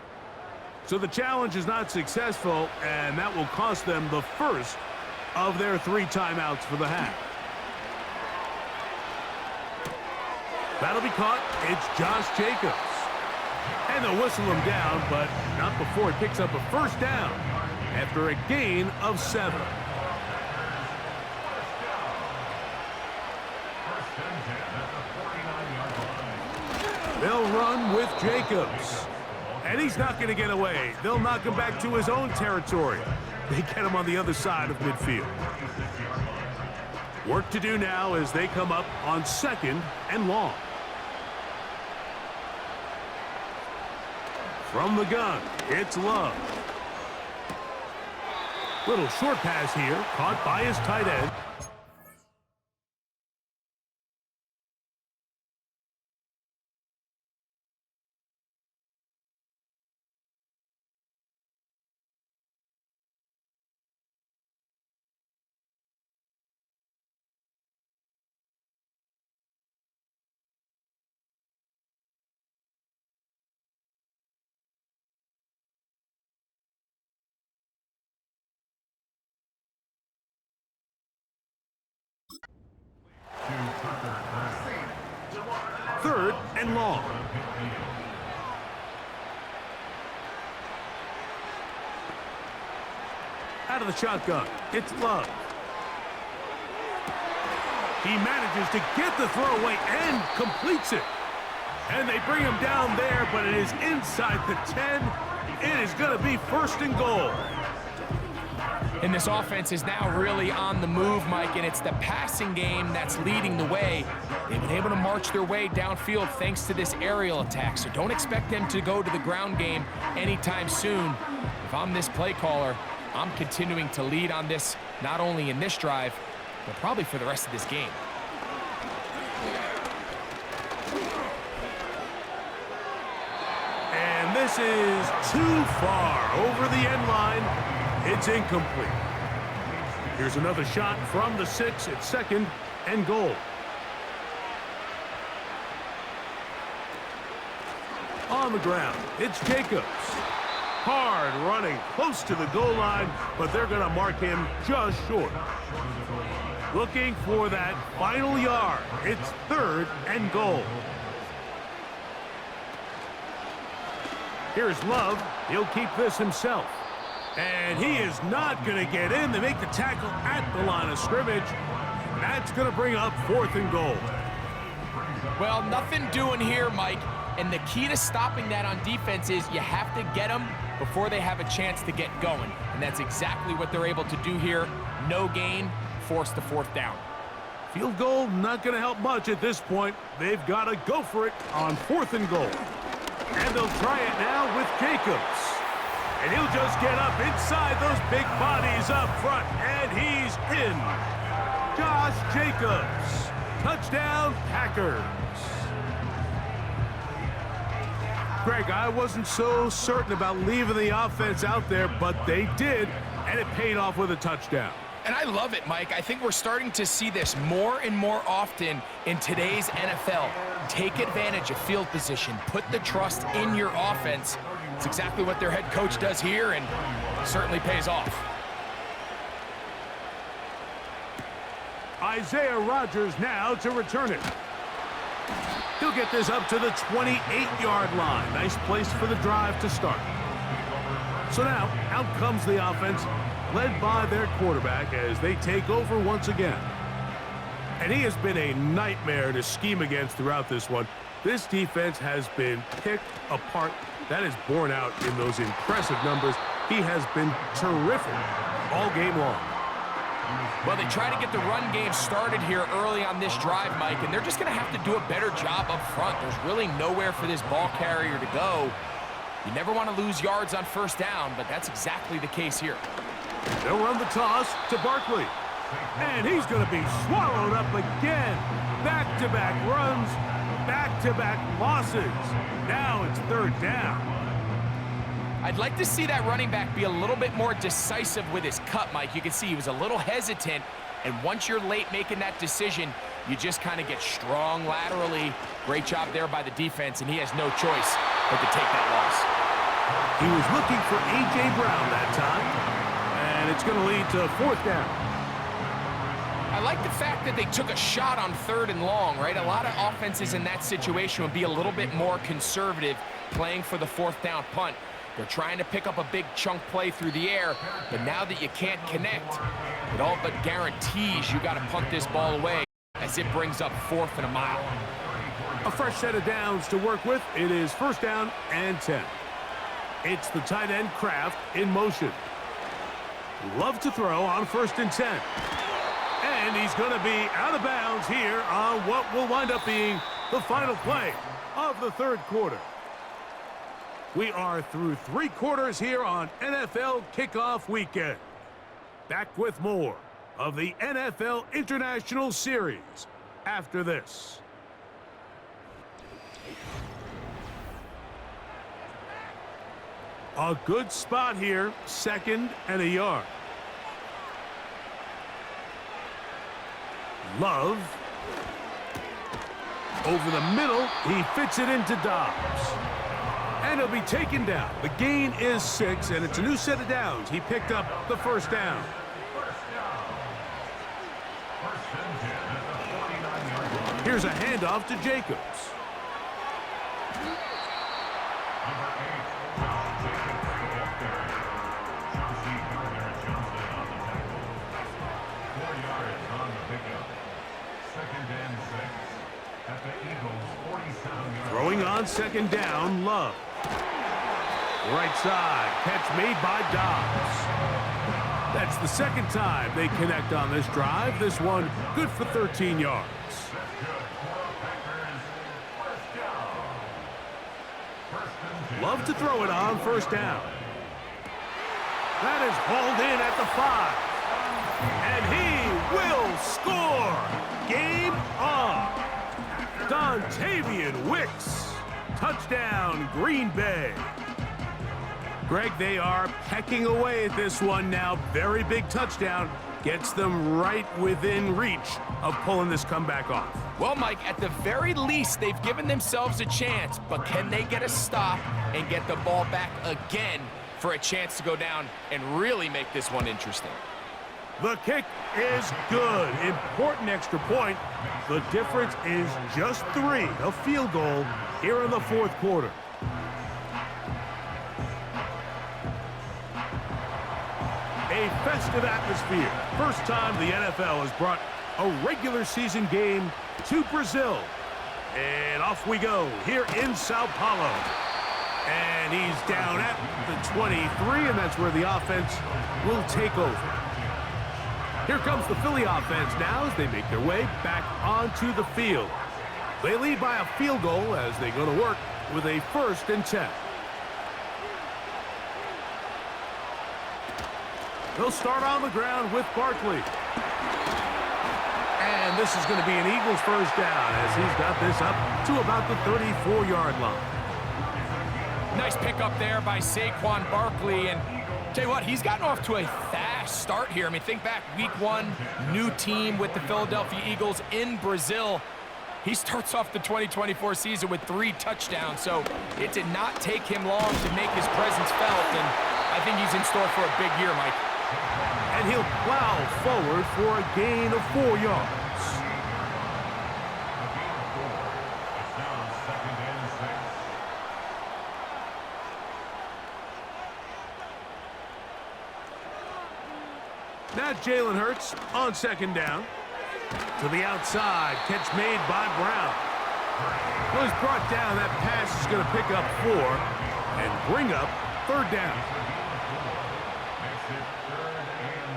So the challenge is not successful, and that will cost them the first of their 3 timeouts for the half. That'll be caught. It's Josh Jacobs. And they'll whistle him down, but not before he picks up a 1st down after a gain of 7. They'll run with Jacobs. And he's not going to get away. They'll knock him back to his own territory. They get him on the other side of midfield. Work to do now as they come up on 2nd and long. From the gun, it's Love. Little short pass here, caught by his tight end. Third and long. Out of the shotgun, it's Love. He manages to get the throw away and completes it. And they bring him down there, but it is inside the 10. It is going to be 1st and goal. And this offense is now really on the move, Mike, and it's the passing game that's leading the way. They've been able to march their way downfield thanks to this aerial attack, so don't expect them to go to the ground game anytime soon. If I'm this play caller, I'm continuing to lead on this, not only in this drive, but probably for the rest of this game. And this is too far over the end line. It's incomplete. Here's another shot from the 6 at 2nd and goal. On the ground, it's Jacobs. Hard running close to the goal line, but they're going to mark him just short. Looking for that final yard. It's 3rd and goal. Here's Love. He'll keep this himself. And he is not going to get in. They make the tackle at the line of scrimmage. That's going to bring up 4th and goal. Well, nothing doing here, Mike. And the key to stopping that on defense is you have to get them before they have a chance to get going. And that's exactly what they're able to do here. No gain, force the 4th down. Field goal not going to help much at this point. They've got to go for it on 4th and goal. And they'll try it now with Jacobs. And he'll just get up inside those big bodies up front. And he's in. Josh Jacobs. Touchdown, Packers. Greg, I wasn't so certain about leaving the offense out there, but they did, and it paid off with a touchdown. And I love it, Mike. I think we're starting to see this more and more often in today's NFL. Take advantage of field position. Put the trust in your offense. It's exactly what their head coach does here, and certainly pays off. Isaiah Rodgers now to return it. He'll get this up to the 28-yard line. Nice place for the drive to start. So now, out comes the offense, led by their quarterback as they take over once again. And he has been a nightmare to scheme against throughout this one. This defense has been picked apart. That is borne out in those impressive numbers. He has been terrific all game long. Well, they try to get the run game started here early on this drive, Mike, and they're just going to have to do a better job up front. There's really nowhere for this ball carrier to go. You never want to lose yards on first down, but that's exactly the case here. They'll run the toss to Barkley. And he's going to be swallowed up again. Back-to-back runs, back-to-back losses. Now it's third down. I'd like to see that running back be a little bit more decisive with his cut, Mike. You can see he was a little hesitant, and once you're late making that decision, you just kind of get strong laterally. Great job there by the defense, and he has no choice but to take that loss. He was looking for A.J. Brown that time, and it's going to lead to fourth down. I like the fact that they took a shot on 3rd and long, right? A lot of offenses in that situation would be a little bit more conservative playing for the 4th down punt. They're trying to pick up a big chunk play through the air, but now that you can't connect, it all but guarantees you got to punt this ball away as it brings up 4th and a mile. A fresh set of downs to work with. It is 1st down and 10. It's the tight end Kraft in motion. Love to throw on 1st and 10. And he's going to be out of bounds here on what will wind up being the final play of the 3rd quarter. We are through 3 quarters here on NFL Kickoff Weekend. Back with more of the NFL International Series after this. A good spot here, 2nd and a yard. Love. Over the middle, he fits it into Dobbs. And he'll be taken down. The gain is 6, and it's a new set of downs. He picked up the 1st down. Here's a handoff to Jacobs. Throwing on 2nd down, Love. Right side, catch made by Dobbs. That's the 2nd time they connect on this drive. This one good for 13 yards. Love to throw it on 1st down. That is hauled in at the 5. And he will score. Game on. Dontavian Wicks. Touchdown, Green Bay. Greg, they are pecking away at this one now. Very big touchdown. Gets them right within reach of pulling this comeback off. Well, Mike, at the very least, they've given themselves a chance, but can they get a stop and get the ball back again for a chance to go down and really make this one interesting? The kick is good. Important extra point. The difference is just 3, a field goal here in the 4th quarter. A festive atmosphere. First time the NFL has brought a regular season game to Brazil. And off we go here in Sao Paulo. And he's down at the 23, and that's where the offense will take over. Here comes the Philly offense now as they make their way back onto the field. They lead by a field goal as they go to work with a 1st and 10. They'll start on the ground with Barkley. And this is going to be an Eagles 1st down as he's got this up to about the 34-yard line. Nice pickup there by Saquon Barkley, and Tell you what, he's gotten off to a fast start here. I mean, think back, week 1, new team with the Philadelphia Eagles in Brazil. He starts off the 2024 season with 3 touchdowns, so it did not take him long to make his presence felt, and I think he's in store for a big year, Mike. And he'll plow forward for a gain of 4 yards. It's now 2nd and 6. Now Jalen Hurts on 2nd down. To the outside, catch made by Brown. Well, he's brought down. That pass is going to pick up 4 and bring up 3rd down. Makes it 3rd and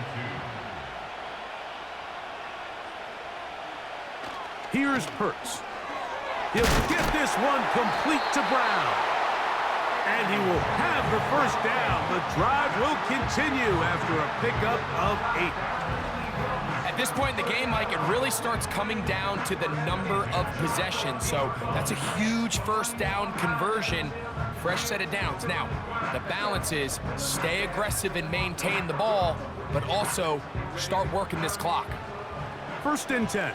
2. Here's Hurts. He'll get this one complete to Brown. And he will have the 1st down. The drive will continue after a pickup of 8. At this point in the game, Mike, it really starts coming down to the number of possessions. So that's a huge 1st down conversion. Fresh set of downs. Now, the balance is stay aggressive and maintain the ball, but also start working this clock. 1st and 10.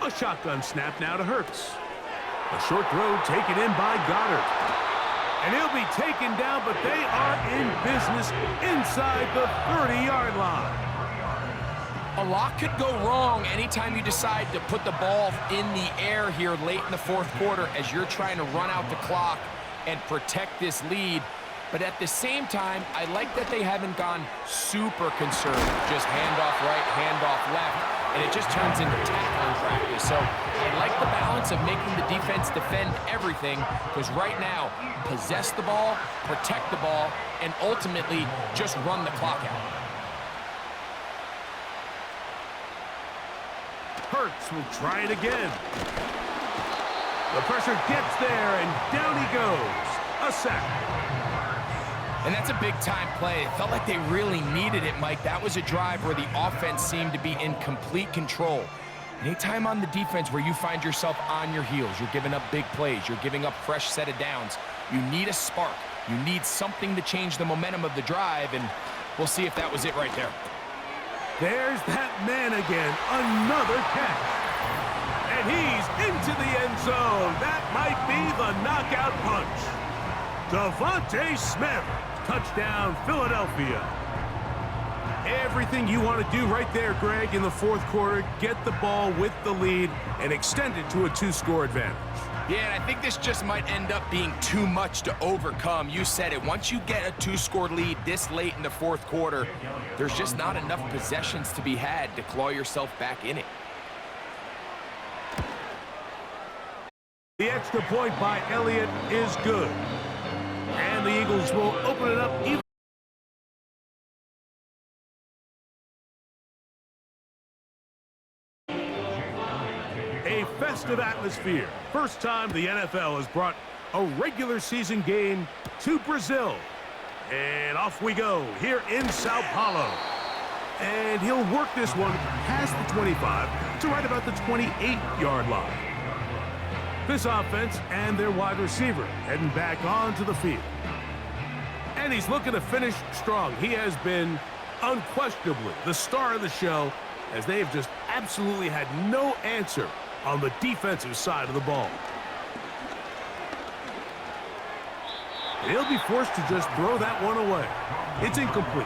A shotgun snap now to Hurts. A short throw taken in by Goddard. And he'll be taken down, but they are in business inside the 30-yard line. A lot could go wrong anytime you decide to put the ball in the air here late in the 4th quarter as you're trying to run out the clock and protect this lead. But at the same time, I like that they haven't gone super conservative. Just handoff right, handoff left, and it just turns into tackling practice. So I like the balance of making the defense defend everything, because right now, possess the ball, protect the ball, and ultimately just run the clock out. Hurts will try it again. The pressure gets there, and down he goes. A sack. And that's a big-time play. It felt like they really needed it, Mike. That was a drive where the offense seemed to be in complete control. Anytime on the defense where you find yourself on your heels, you're giving up big plays, you're giving up fresh set of downs, you need a spark. You need something to change the momentum of the drive, and we'll see if that was it right there. There's that man again. Another catch. And he's into the end zone. That might be the knockout punch. Devontae Smith. Touchdown, Philadelphia. Everything you want to do right there, Greg, in the 4th quarter. Get the ball with the lead and extend it to a 2-score advantage. Yeah, and I think this just might end up being too much to overcome. You said it. Once you get a 2-score lead this late in the 4th quarter, there's just not enough possessions to be had to claw yourself back in it. The extra point by Elliott is good. And the Eagles will open it up even. A festive atmosphere. First time the NFL has brought a regular season game to Brazil. And off we go here in Sao Paulo. And he'll work this one past the 25 to right about the 28-yard line. This offense and their wide receiver heading back onto the field. And he's looking to finish strong. He has been unquestionably the star of the show, as they have just absolutely had no answer on the defensive side of the ball. And he'll be forced to just throw that one away. It's incomplete.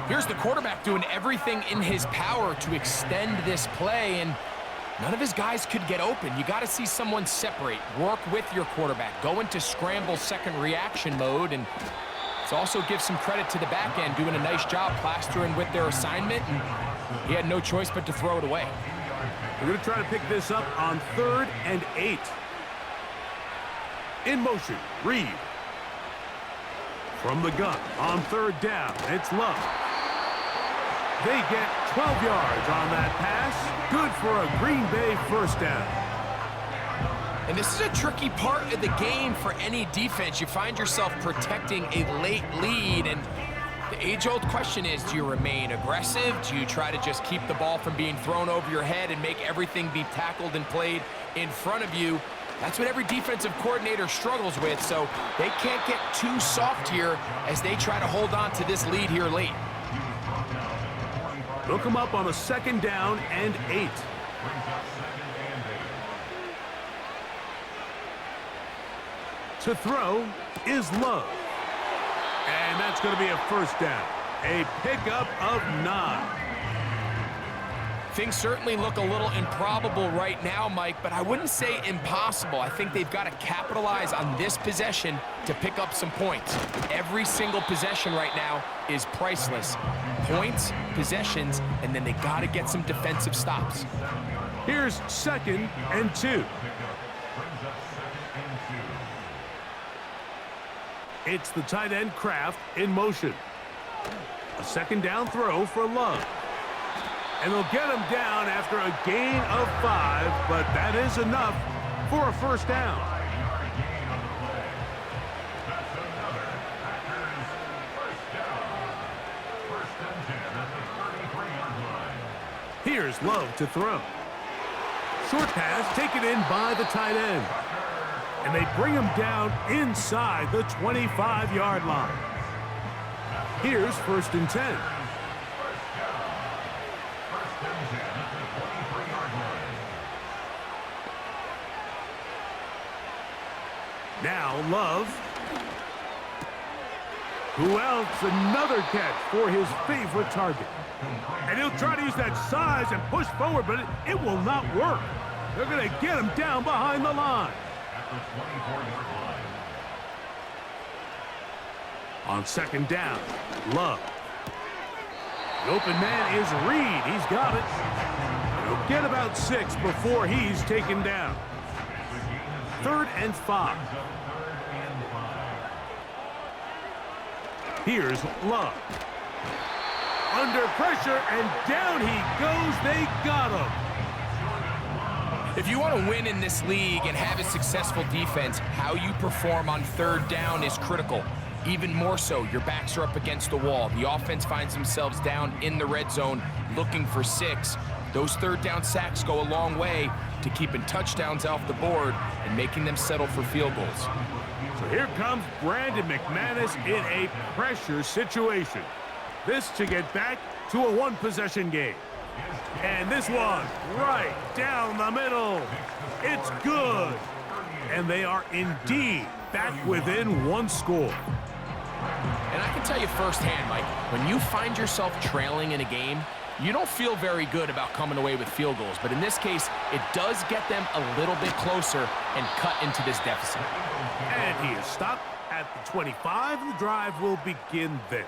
Here's the quarterback doing everything in his power to extend this play, and none of his guys could get open. You got to see someone separate, work with your quarterback, go into scramble second reaction mode, and to also give some credit to the back end, doing a nice job plastering with their assignment, and he had no choice but to throw it away. We're going to try to pick this up on 3rd and 8. In motion, Reed. From the gun on 3rd down, it's Love. They get 12 yards on that pass. Good for a Green Bay 1st down. And this is a tricky part of the game for any defense. You find yourself protecting a late lead, and The age-old question is, do you remain aggressive? Do you try to just keep the ball from being thrown over your head and make everything be tackled and played in front of you? That's what every defensive coordinator struggles with, so they can't get too soft here as they try to hold on to this lead here late. They'll come up on a 2nd down and 8. To throw is Love. And that's going to be a 1st down. A pickup of 9. Things certainly look a little improbable right now, Mike, but I wouldn't say impossible. I think they've got to capitalize on this possession to pick up some points. Every single possession right now is priceless. Points, possessions, and then they got to get some defensive stops. Here's 2nd and 2. It's the tight end Kraft in motion. A 2nd down throw for Love. And they'll get him down after a gain of 5, but that is enough for a 1st down. Here's Love to throw. Short pass taken in by the tight end. And they bring him down inside the 25-yard line. Here's 1st and 10. Now Love. Who else? Another catch for his favorite target. And he'll try to use that size and push forward, but it will not work. They're going to get him down behind the line. On 2nd down, Love. The open man is Reed. He's got it. He'll get about 6 before he's taken down. 3rd and 5. Here's Love. Under pressure, and down he goes. They got him. If you want to win in this league and have a successful defense, how you perform on 3rd down is critical. Even more so, your backs are up against the wall. The offense finds themselves down in the red zone looking for 6. Those 3rd down sacks go a long way to keeping touchdowns off the board and making them settle for field goals. So here comes Brandon McManus in a pressure situation. This to get back to a 1-possession game. And this one right down the middle. It's good. And they are indeed back within 1 score. And I can tell you firsthand, Mike, when you find yourself trailing in a game, you don't feel very good about coming away with field goals. But in this case, it does get them a little bit closer and cut into this deficit. And he is stopped at the 25, and the drive will begin there.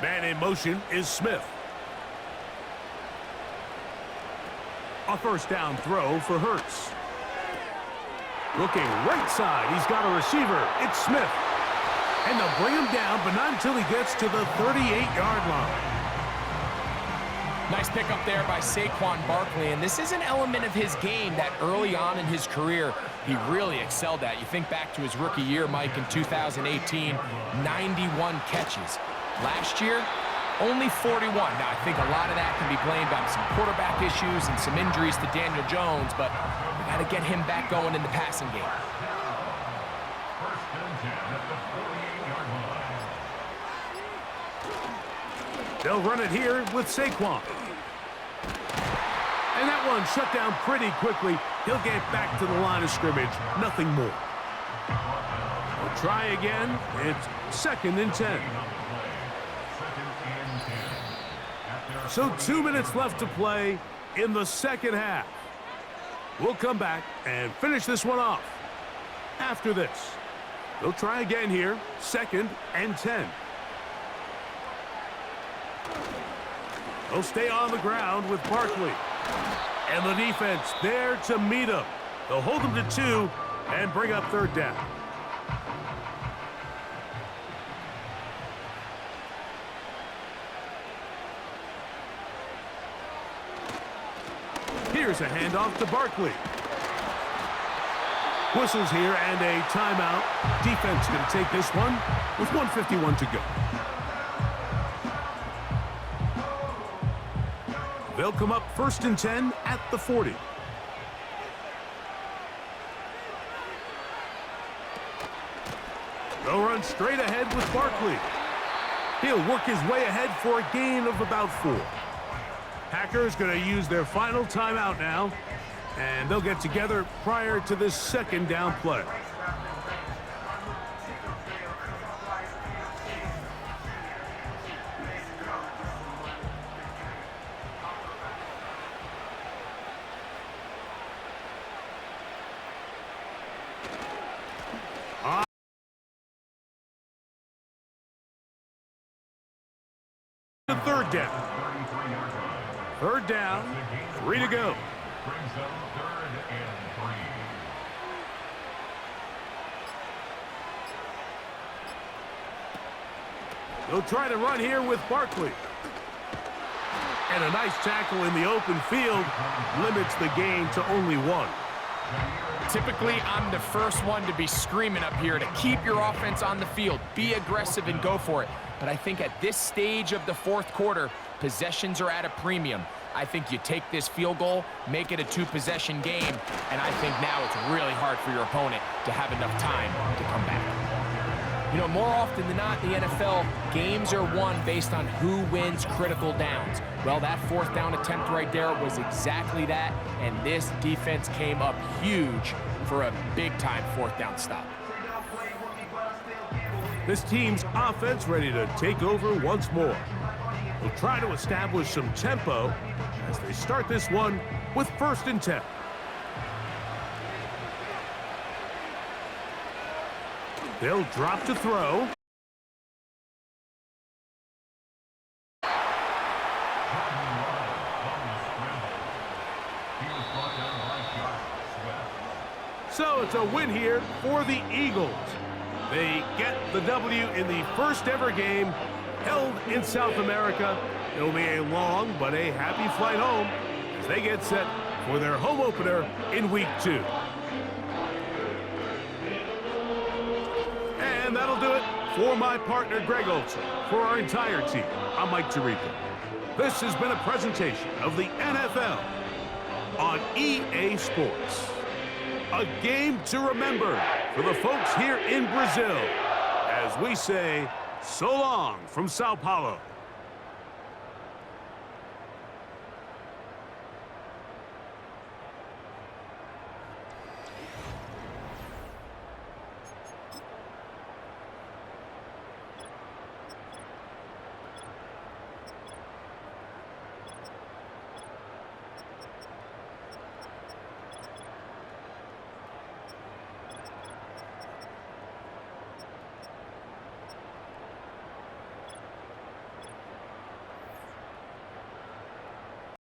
Man in motion is Smith. A 1st down throw for Hurts. Looking right side, he's got a receiver. It's Smith. And they'll bring him down, but not until he gets to the 38-yard line. Nice pick up there by Saquon Barkley, and this is an element of his game that early on in his career he really excelled at. You think back to his rookie year, Mike, in 2018, 91 catches. Last year, only 41. Now, I think a lot of that can be blamed on some quarterback issues and some injuries to Daniel Jones, but we got to get him back going in the passing game. They'll run it here with Saquon. And that one shut down pretty quickly. He'll get back to the line of scrimmage. Nothing more. We'll try again. It's 2nd and 10. So 2 minutes left to play in the 2nd half. We'll come back and finish this one off after this. They'll try again here. 2nd and 10. They'll stay on the ground with Barkley. And the defense there to meet him. They'll hold him to 2 and bring up third down. Here's a handoff to Barkley. Whistles here and a timeout. Defense going to take this one with 1:51 to go. They'll come up 1st and 10 at the 40. They'll run straight ahead with Barkley. He'll work his way ahead for a gain of about 4. Packers going to use their final timeout now, and they'll get together prior to this 2nd down play. Third down. 3rd down, 3 to go. Brings them 3rd and 3. They'll try to run here with Barkley. And a nice tackle in the open field limits the gain to only 1. Typically, I'm the first one to be screaming up here to keep your offense on the field. Be aggressive and go for it. But I think at this stage of the 4th quarter, possessions are at a premium. I think you take this field goal, make it a 2-possession game, and I think now it's really hard for your opponent to have enough time to come back. You know, more often than not in the NFL, games are won based on who wins critical downs. Well, that 4th down attempt right there was exactly that, and this defense came up huge for a big-time 4th down stop. This team's offense ready to take over once more. They'll try to establish some tempo as they start this one with 1st and 10. They'll drop to throw. So it's a win here for the Eagles. They get the W in the 1st ever game held in South America. It'll be a long but a happy flight home as they get set for their home opener in Week 2. And that'll do it for my partner, Greg Olson. For our entire team, I'm Mike Tirico. This has been a presentation of the NFL on EA Sports. A game to remember for the folks here in Brazil as we say so long from Sao Paulo.